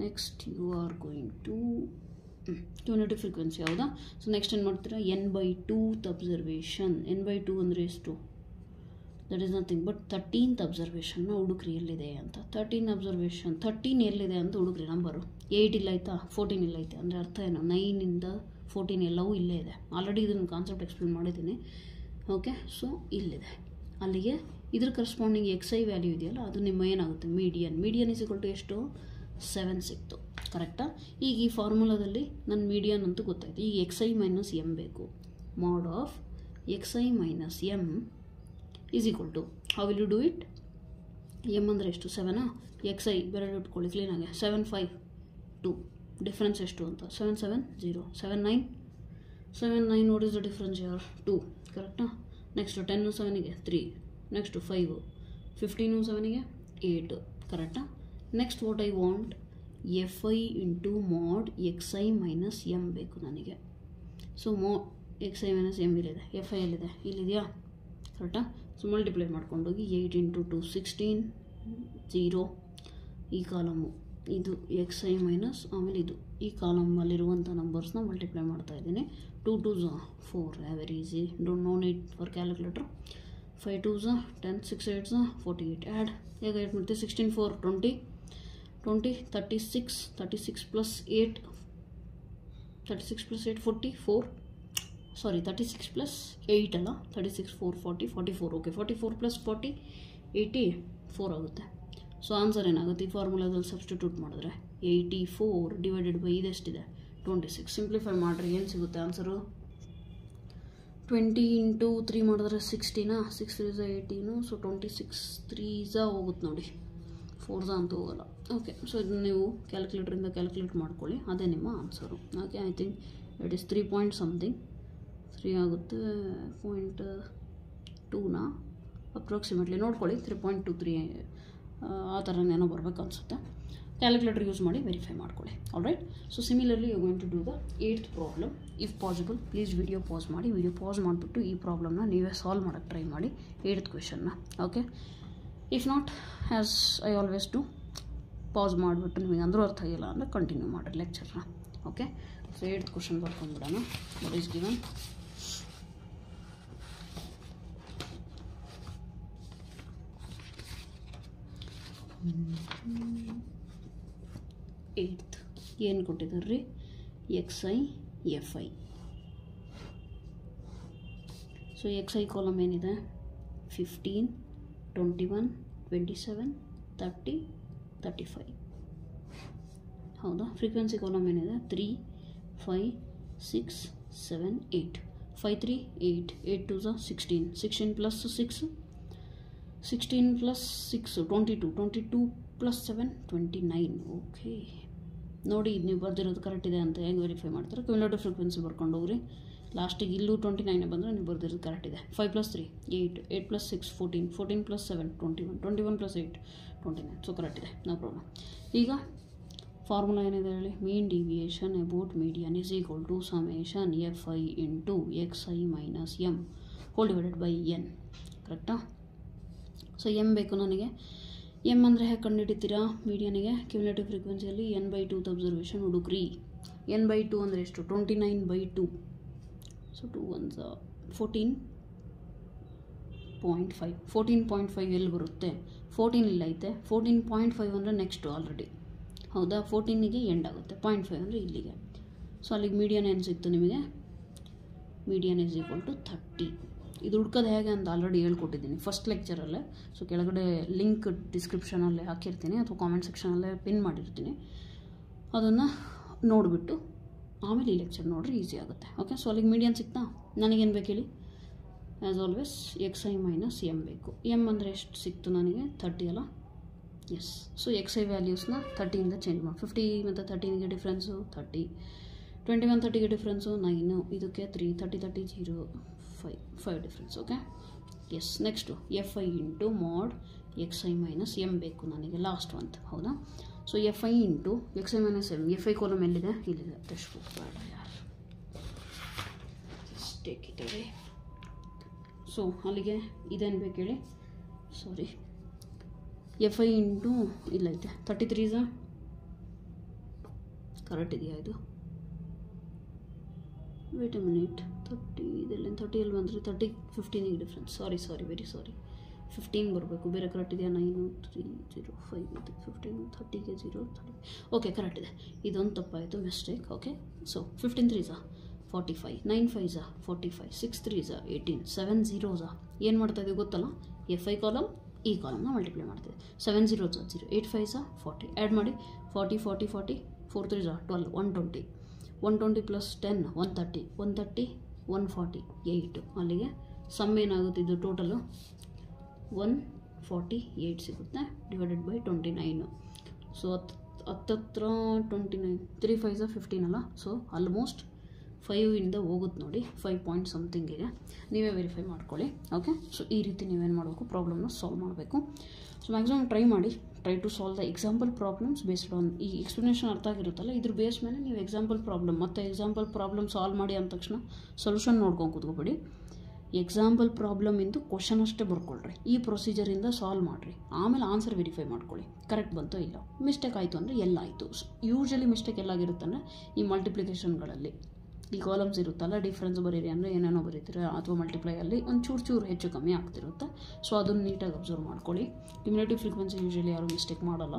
Next you are going to cumulative frequency. ಹೌದಾ? ಸೊ ನೆಕ್ಸ್ಟ್ ಏನು ಮಾಡ್ತೀರಾ? N/2th observation. N/2 ಅಂದರೆ ಎಷ್ಟು? That is nothing but 13th ಅಬ್ಸರ್ವೇಷನ್ನ ಹುಡುಕ್ರಿ ಎಲ್ಲಿದೆ ಅಂತ. 13 ಅಬ್ಸರ್ವೇಷನ್ 13 ಎಲ್ಲಿದೆ ಅಂತ ಹುಡುಕ್ರಿ. ನಂಬರು 8 ಇಲ್ಲ ಆಯ್ತಾ, 14 ಇಲ್ಲ ಐತೆ ಅಂದರೆ ಅರ್ಥ ಏನು? 9ಇಂದ 14 ಎಲ್ಲವೂ ಇಲ್ಲೇ ಇದೆ. ಆಲ್ರೆಡಿ ಇದನ್ನು ಕಾನ್ಸೆಪ್ಟ್ ಎಕ್ಸ್ಪ್ಲೇನ್ ಮಾಡಿದ್ದೀನಿ. ಓಕೆ, ಸೊ ಇಲ್ಲಿದೆ. ಅಲ್ಲಿಗೆ ಇದ್ರ ಕರೆಸ್ಪಾಂಡಿಂಗ್ XI ವ್ಯಾಲ್ಯೂ ಇದೆಯಲ್ಲ, ಅದು ನಿಮ್ಮ ಏನಾಗುತ್ತೆ? Median. Median is equal to ಎಷ್ಟು? 7 ಸಿಕ್ತು. ಕರೆಕ್ಟಾ? ಈಗ ಈ ಫಾರ್ಮುಲಾದಲ್ಲಿ ನನ್ನ ಮೀಡಿಯನ್ ಅಂತೂ ಗೊತ್ತಾಯ್ತು. ಈಗ XI ಮೈನಸ್ M ಬೇಕು. Mod of XI minus M is equal to, how will you do it? M ಅಂದರೆ ಎಷ್ಟು? 7. XI ಬೇರೆ ಇಟ್ಕೊಳ್ಳಿ ಕ್ಲೀನಾಗೆ. 7 5 2. ಡಿಫ್ರೆನ್ಸ್ ಎಷ್ಟು ಅಂತ? 7 7 0. 7 9 7 9. ವಾಟ್ ಇಸ್ ದ ಡಿಫ್ರೆನ್ಸ್ ಯಾರ್? 2. ಕರೆಕ್ಟಾ? ನೆಕ್ಸ್ಟು 10 7ಗೆ 3. ನೆಕ್ಸ್ಟು 5. 15 7ಗೆ 8. ಕರೆಕ್ಟಾ? Next what I want? FI into mod XI minus M ಬೇಕು ನನಗೆ. ಸೊ XI ಮೈನಸ್ M ಇಲ್ಲಿದೆ. FI ಎಲ್ಲಿದೆ? ಇಲ್ಲಿದೆಯಾ? ಕರೆಕ್ಟಾ? ಸೊ ಮಲ್ಟಿಪ್ಲೈ ಮಾಡ್ಕೊಂಡೋಗಿ 8 × 2 16 0. ಈ ಕಾಲಮು ಇದು XI ಮೈನಸ್ ಆಮೇಲೆ ಇದು ಈ ಕಾಲಮಲ್ಲಿರುವಂಥ ನಂಬರ್ಸ್ನ ಮಲ್ಟಿಪ್ಲೈ ಮಾಡ್ತಾ ಇದ್ದೀನಿ. 2 2s 4. Very easy, don't know need for calculator. 5 2s 10 6 8s 48. Add ಹೇಗೆ ಆ್ಯಡ್ ಮಾಡ್ತೀವಿ? 16 4 20 20 36 36 + 8 36 + 8 44. ಸಾರಿ 36 + 8 ಅಲ್ಲ, 36 4 40 44. ಓಕೆ, 44 + 40 84 ಆಗುತ್ತೆ. ಸೊ ಆನ್ಸರ್ ಏನಾಗುತ್ತೆ? ಈ ಫಾರ್ಮುಲಾದಲ್ಲಿ ಸಬ್ಸ್ಟಿಟ್ಯೂಟ್ ಮಾಡಿದ್ರೆ 84 ಡಿವೈಡೆಡ್ ಬೈ ಇದೆಷ್ಟಿದೆ? 26. ಸಿಂಪ್ಲಿಫೈ ಮಾಡಿದ್ರೆ ಏನು ಸಿಗುತ್ತೆ ಆನ್ಸರು? 20 × 3 ಮಾಡಿದ್ರೆ 16. 6 3s 18. ಸೊ 26 3s ಹೋಗುತ್ತೆ ನೋಡಿ, 4s ಅಂತೂ ಹೋಗಲ್ಲ. ಓಕೆ, ಸೊ ಇದನ್ನು ನೀವು ಕ್ಯಾಲ್ಕುಲೇಟ್ರಿಂದ ಕ್ಯಾಲ್ಕುಲೇಟ್ ಮಾಡ್ಕೊಳ್ಳಿ, ಅದೇ ನಿಮ್ಮ answer. Okay, I think it is 3 point something 3 ಆಗುತ್ತೆ. 0.2ನ ಅಪ್ರಾಕ್ಸಿಮೇಟ್ಲಿ ನೋಡ್ಕೊಳ್ಳಿ. 3.23 ಆ ಥರನೇನೋ ಬರಬೇಕು ಅನಿಸುತ್ತೆ. ಕ್ಯಾಲ್ಕುಲೇಟರ್ ಯೂಸ್ ಮಾಡಿ ವೆರಿಫೈ ಮಾಡ್ಕೊಳ್ಳಿ. Alright, so similarly you going to do the 8th problem. If possible please video pass ಮಾಡಿ. ವಿಡಿಯೋ ಪಾಸ್ ಮಾಡಿಬಿಟ್ಟು ಈ ಪ್ರಾಬ್ಲಮ್ನ ನೀವೇ ಸಾಲ್ವ್ ಮಾಡೋಕ್ಕೆ ಟ್ರೈ ಮಾಡಿ, 8th ಕ್ವೆಶನ್ನ. Okay, if not, as I always do, pass ಮಾಡಿಬಿಟ್ಟು ನಿಮಗೆ ಅಂದರೂ ಅರ್ಥ ಆಗಿಲ್ಲ ಅಂದರೆ ಕಂಟಿನ್ಯೂ ಮಾಡಿರಿ ಲೆಕ್ಚರ್ನ. ಓಕೆ, ಸೊ 8th ಕ್ವಶನ್ ಬರ್ಕೊಂಡ್ಬಿಡೋಣ. What is given? ಏಯ್ತ್ ಏನು ಕೊಟ್ಟಿದ್ದಾರೆ ರೀ? X i f I. So x i column ಏನಿದೆ? 15, 21, 27, 30, 35. ಹೌದಾ? ಫ್ರೀಕ್ವೆನ್ಸಿ ಕಾಲಮ್ ಏನಿದೆ? 3, 5, 6, 7, 8. 5, 3, 8. 8 2 16. 16 plus 6, 16 plus 6, 22. 22 plus 7, 29. ಓಕೆ, ನೋಡಿ ಇದು ನೀವು ಬರ್ದಿರೋದು ಕರೆಕ್ಟ್ ಇದೆ ಅಂತ ಹೆಂಗೆ ವೆರಿಫೈ ಮಾಡ್ತಾರೆ? ಕ್ಯುಮುಲೇಟಿವ್ ಫ್ರೀಕ್ವೆನ್ಸಿ ಬರ್ಕೊಂಡು ಹೋಗ್ರಿ. ಲಾಸ್ಟಿಗೆ ಇಲ್ಲೂ 29 ಬಂದರೆ ನೀವು ಬರ್ದಿರೋದು ಕರೆಕ್ಟ್ ಇದೆ. 5 plus 3, 8. 8 plus 6, 14. 14 plus 7, 21. 21 plus 8, 29. So correct ಇದೆ, ನೋ ಪ್ರಾಬ್ಲಮ್. ಈಗ ಫಾರ್ಮುಲಾ ಏನಿದೆ ಹೇಳಿ? Mean deviation about median is equal to summation f i into x i minus M whole divided by N. ಕರೆಕ್ಟಾ? ಸೊ ಎಮ್ ಬೇಕು ನನಗೆ. M ಅಂದರೆ ಹೇಗೆ ಕಂಡುಹಿಡಿತೀರಾ? ಮೀಡಿಯನಿಗೆ cumulative ಫ್ರೀಕ್ವೆನ್ಸಿಯಲ್ಲಿ n/2 observation ಹುಡುಕ್ರಿ. n/2 ಅಂದರೆ ಎಷ್ಟು? 29/2. ಸೊ 2 1 14.5. 14.5 ಎಲ್ಲಿ ಬರುತ್ತೆ? 14 ಇಲ್ಲ ಐತೆ. 14.5 ಅಂದರೆ ನೆಕ್ಸ್ಟು ಆಲ್ರೆಡಿ. ಹೌದಾ? 14ಗೆ ಎಂಡ್ ಆಗುತ್ತೆ. 0.5 ಅಂದರೆ ಇಲ್ಲಿಗೆ. ಸೊ ಅಲ್ಲಿಗೆ ಮೀಡಿಯನ್ ಏನು ಸಿಕ್ತು ನಿಮಗೆ? Median is equal to 30. ಇದು ಹುಡ್ಕೋದು ಹೇಗೆ ಅಂತ ಆಲ್ರೆಡಿ ಹೇಳ್ಕೊಟ್ಟಿದ್ದೀನಿ ಫಸ್ಟ್ ಲೆಕ್ಚರಲ್ಲೇ. ಸೊ ಕೆಳಗಡೆ ಲಿಂಕ್ ಡಿಸ್ಕ್ರಿಪ್ಷನಲ್ಲೇ ಹಾಕಿರ್ತೀನಿ ಅಥವಾ ಕಾಮೆಂಟ್ ಸೆಕ್ಷನಲ್ಲೇ ಪಿನ್ ಮಾಡಿರ್ತೀನಿ. ಅದನ್ನು ನೋಡಿಬಿಟ್ಟು ಆಮೇಲೆ ಈ ಲೆಕ್ಚರ್ ನೋಡ್ರಿ, ಈಸಿ ಆಗುತ್ತೆ. ಓಕೆ, ಸೊ ಅಲ್ಲಿಗೆ ಮೀಡಿಯನ್ ಸಿಕ್ತಾ? ನನಗೇನು ಬೇಕು ಹೇಳಿ? As always x i minus M ಬೇಕು. ಎಮ್ ಅಂದರೆ ಎಷ್ಟು ಸಿಕ್ತು ನನಗೆ? 30 ಅಲ್ಲ? ಎಸ್. ಸೊ ಎಕ್ಸ್ ಐ ವ್ಯಾಲ್ಯೂಸ್ನ 30ಇಂದ ಚೇಂಜ್ ಮಾಡಿ. 50 ಮತ್ತು 13ಗೆ ಡಿಫ್ರೆನ್ಸು 30. 21 30ಗೆ ಡಿಫ್ರೆನ್ಸು 9. ಇದಕ್ಕೆ 3 30 30 0 5 difference. Okay, yes. Next f i into mod x i minus M ಬೇಕು ನನಗೆ, ಲಾಸ್ಟ್ ಒಂದು. ಹೌದಾ? So f i into x i minus m. F i column ಎಲ್ಲಿದೆ? ಇಲ್ಲಿದೆ. ಟೆಸ್ಟ್ ಬೇಡ ಯಾರು, just take it away. So ಅಲ್ಲಿಗೆ ಇದೇನು ಬೇಕು ಹೇಳಿ? ಸಾರಿ, ಎಫ್ ಐ ಇಂಟು ಇಲ್ಲೈತೆ 33 ಕರೆಕ್ಟ್ ಇದೆಯಾ ಇದು? Wait a minute. 30 ಇದೆಲ್ಲ 30 ಎಲ್ಲಿ ಬಂದರೆ 30 15ಗೆ ಡಿಫ್ರೆನ್ಸ್. ಸಾರಿ ವೆರಿ ಸಾರಿ, 15 ಬರಬೇಕು. ಬೇರೆ ಕರೆಕ್ಟ್ ಇದೆಯಾ? 9 3 0 5 ಇದು 15 30ಗೆ 0 30. ಓಕೆ, ಕರೆಕ್ಟ್ ಇದೆ. ಇದೊಂದು ತಪ್ಪಾಯಿತು, ಮಿಸ್ಟೇಕ್. ಓಕೆ, ಸೊ 15 3 45, 9 5 45, 6 3 18, 7 0 ಏನು ಮಾಡ್ತಾಯಿದ್ದೀವಿ ಗೊತ್ತಲ್ಲ? ಎಫ್ ಐ ಕಾಲಮ್ ಈ ಕಾಲಮ್ನ ಮಲ್ಟಿಪ್ಲೈ ಮಾಡ್ತೀವಿ. 7 0 0, 8 5 40. ಆ್ಯಡ್ ಮಾಡಿ 40 40 40, 4 3 12, 120. 120 ಪ್ಲಸ್ 10 130, 130 140 8. ಅಲ್ಲಿಗೆ ಸಮ್ ಏನಾಗುತ್ತೆ? ಇದು ಟೋಟಲು 148 ಸಿಗುತ್ತೆ ಡಿವೈಡೆಡ್ ಬೈ 29. ಸೊ 10 29, 3 5 15 ಅಲ್ಲ? ಸೊ ಆಲ್ಮೋಸ್ಟ್ 5ಇಂದ ಹೋಗುತ್ತೆ ನೋಡಿ, 5 ಪಾಯಿಂಟ್ ಸಮಥಿಂಗಿಗೆ. ನೀವೇ ವೆರಿಫೈ ಮಾಡ್ಕೊಳ್ಳಿ. ಓಕೆ, ಸೊ ಈ ರೀತಿ ನೀವೇನು ಮಾಡಬೇಕು? ಪ್ರಾಬ್ಲಮ್ನ ಸಾಲ್ವ್ ಮಾಡಬೇಕು. ಸೊ ಮ್ಯಾಕ್ಸಿಮಮ್ ಟ್ರೈ ಮಾಡಿ. Try to solve the example problems based on ಈ ಎಕ್ಸ್ಪ್ಲನೇಷನ್ ಅರ್ಥ ಆಗಿರುತ್ತಲ್ಲ, ಇದ್ರ ಬೇಸ್ ಮೇಲೆ ನೀವು ಎಕ್ಸಾಂಪಲ್ ಪ್ರಾಬ್ಲಮ್ ಮತ್ತು ಎಕ್ಸಾಂಪಲ್ ಪ್ರಾಬ್ಲಮ್ ಸಾಲ್ವ್ ಮಾಡಿ ಅಂದ ತಕ್ಷಣ ಸೊಲ್ಯೂಷನ್ ನೋಡ್ಕೊಂಡು ಕೂತ್ಕೊಬೇಡಿ. ಎಕ್ಸಾಂಪಲ್ ಪ್ರಾಬ್ಲಮ್ ಇಂದು ಕ್ವಶನ್ ಅಷ್ಟೇ ಬರ್ಕೊಳ್ರಿ. ಈ ಪ್ರೊಸೀಜರಿಂದ ಸಾಲ್ವ್ ಮಾಡಿರಿ, ಆಮೇಲೆ ಆನ್ಸರ್ ವೆರಿಫೈ ಮಾಡ್ಕೊಳ್ಳಿ. ಕರೆಕ್ಟ್ ಬಂತೋ ಇಲ್ಲ. ಮಿಸ್ಟೇಕ್ ಆಯಿತು ಅಂದರೆ ಎಲ್ಲ ಆಯಿತು. ಯೂಶಲಿ ಮಿಸ್ಟೇಕ್ ಎಲ್ಲಾಗಿರುತ್ತೆ ಅಂದರೆ ಈ ಮಲ್ಟಿಪ್ಲಿಕೇಶನ್ಗಳಲ್ಲಿ ಈ ಕಾಲಮ್ಸ್ ಇರುತ್ತಲ್ಲ, ಡಿಫ್ರೆನ್ಸ್ ಬರೀರಿ ಅಂದರೆ ಏನೇನೋ ಬರೀತೀರ, ಅಥವಾ ಮಲ್ಟಿಪ್ಲೈಯಲ್ಲಿ ಒಂದು ಚೂರು ಹೆಚ್ಚು ಕಮ್ಮಿ ಆಗ್ತಿರುತ್ತೆ. ಸೊ ಅದನ್ನು ನೀಟಾಗಿ ಅಬ್ಸರ್ವ್ ಮಾಡ್ಕೊಳ್ಳಿ. ಕ್ಯುಮುಲೇಟಿವ್ ಫ್ರೀಕ್ವೆನ್ಸಿ ಯೂಶಲಿ ಯಾರು ಮಿಸ್ಟೇಕ್ ಮಾಡಲ್ಲ.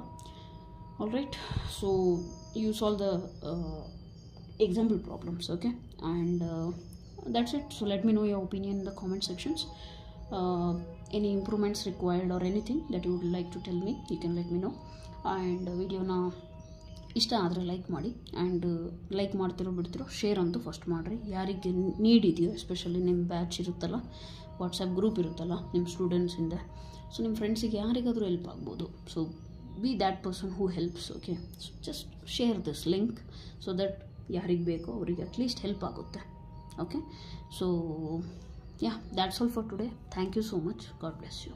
All right, so you solve the example problems. Okay, and that's it. So let me know your opinion in the comment sections. Any improvements required or anything that you would like to tell me, you can let me know. And ವಿಡಿಯೋನ ಇಷ್ಟ ಆದರೆ like ಮಾಡಿ, and like ಮಾಡ್ತಿರೋ ಬಿಡ್ತಿರೋ share ಅಂತೂ first ಮಾಡಿರಿ. ಯಾರಿಗೆ need ಇದೆಯೋ, especially ನಿಮ್ಮ ಬ್ಯಾಚ್ ಇರುತ್ತಲ್ಲ, ವಾಟ್ಸಪ್ ಗ್ರೂಪ್ ಇರುತ್ತಲ್ಲ ನಿಮ್ಮ ಸ್ಟೂಡೆಂಟ್ಸಿಂದ, ಸೊ ನಿಮ್ಮ ಫ್ರೆಂಡ್ಸಿಗೆ ಯಾರಿಗಾದರೂ ಹೆಲ್ಪ್ ಆಗ್ಬೋದು. So B that person who helps. Okay, so just share this link so that ಯಾರಿಗೆ ಬೇಕೋ ಅವರಿಗೆ ಅಟ್ಲೀಸ್ಟ್ ಹೆಲ್ಪ್ ಆಗುತ್ತೆ. Okay, so yeah, that's all for today. Thank you so much. God bless you.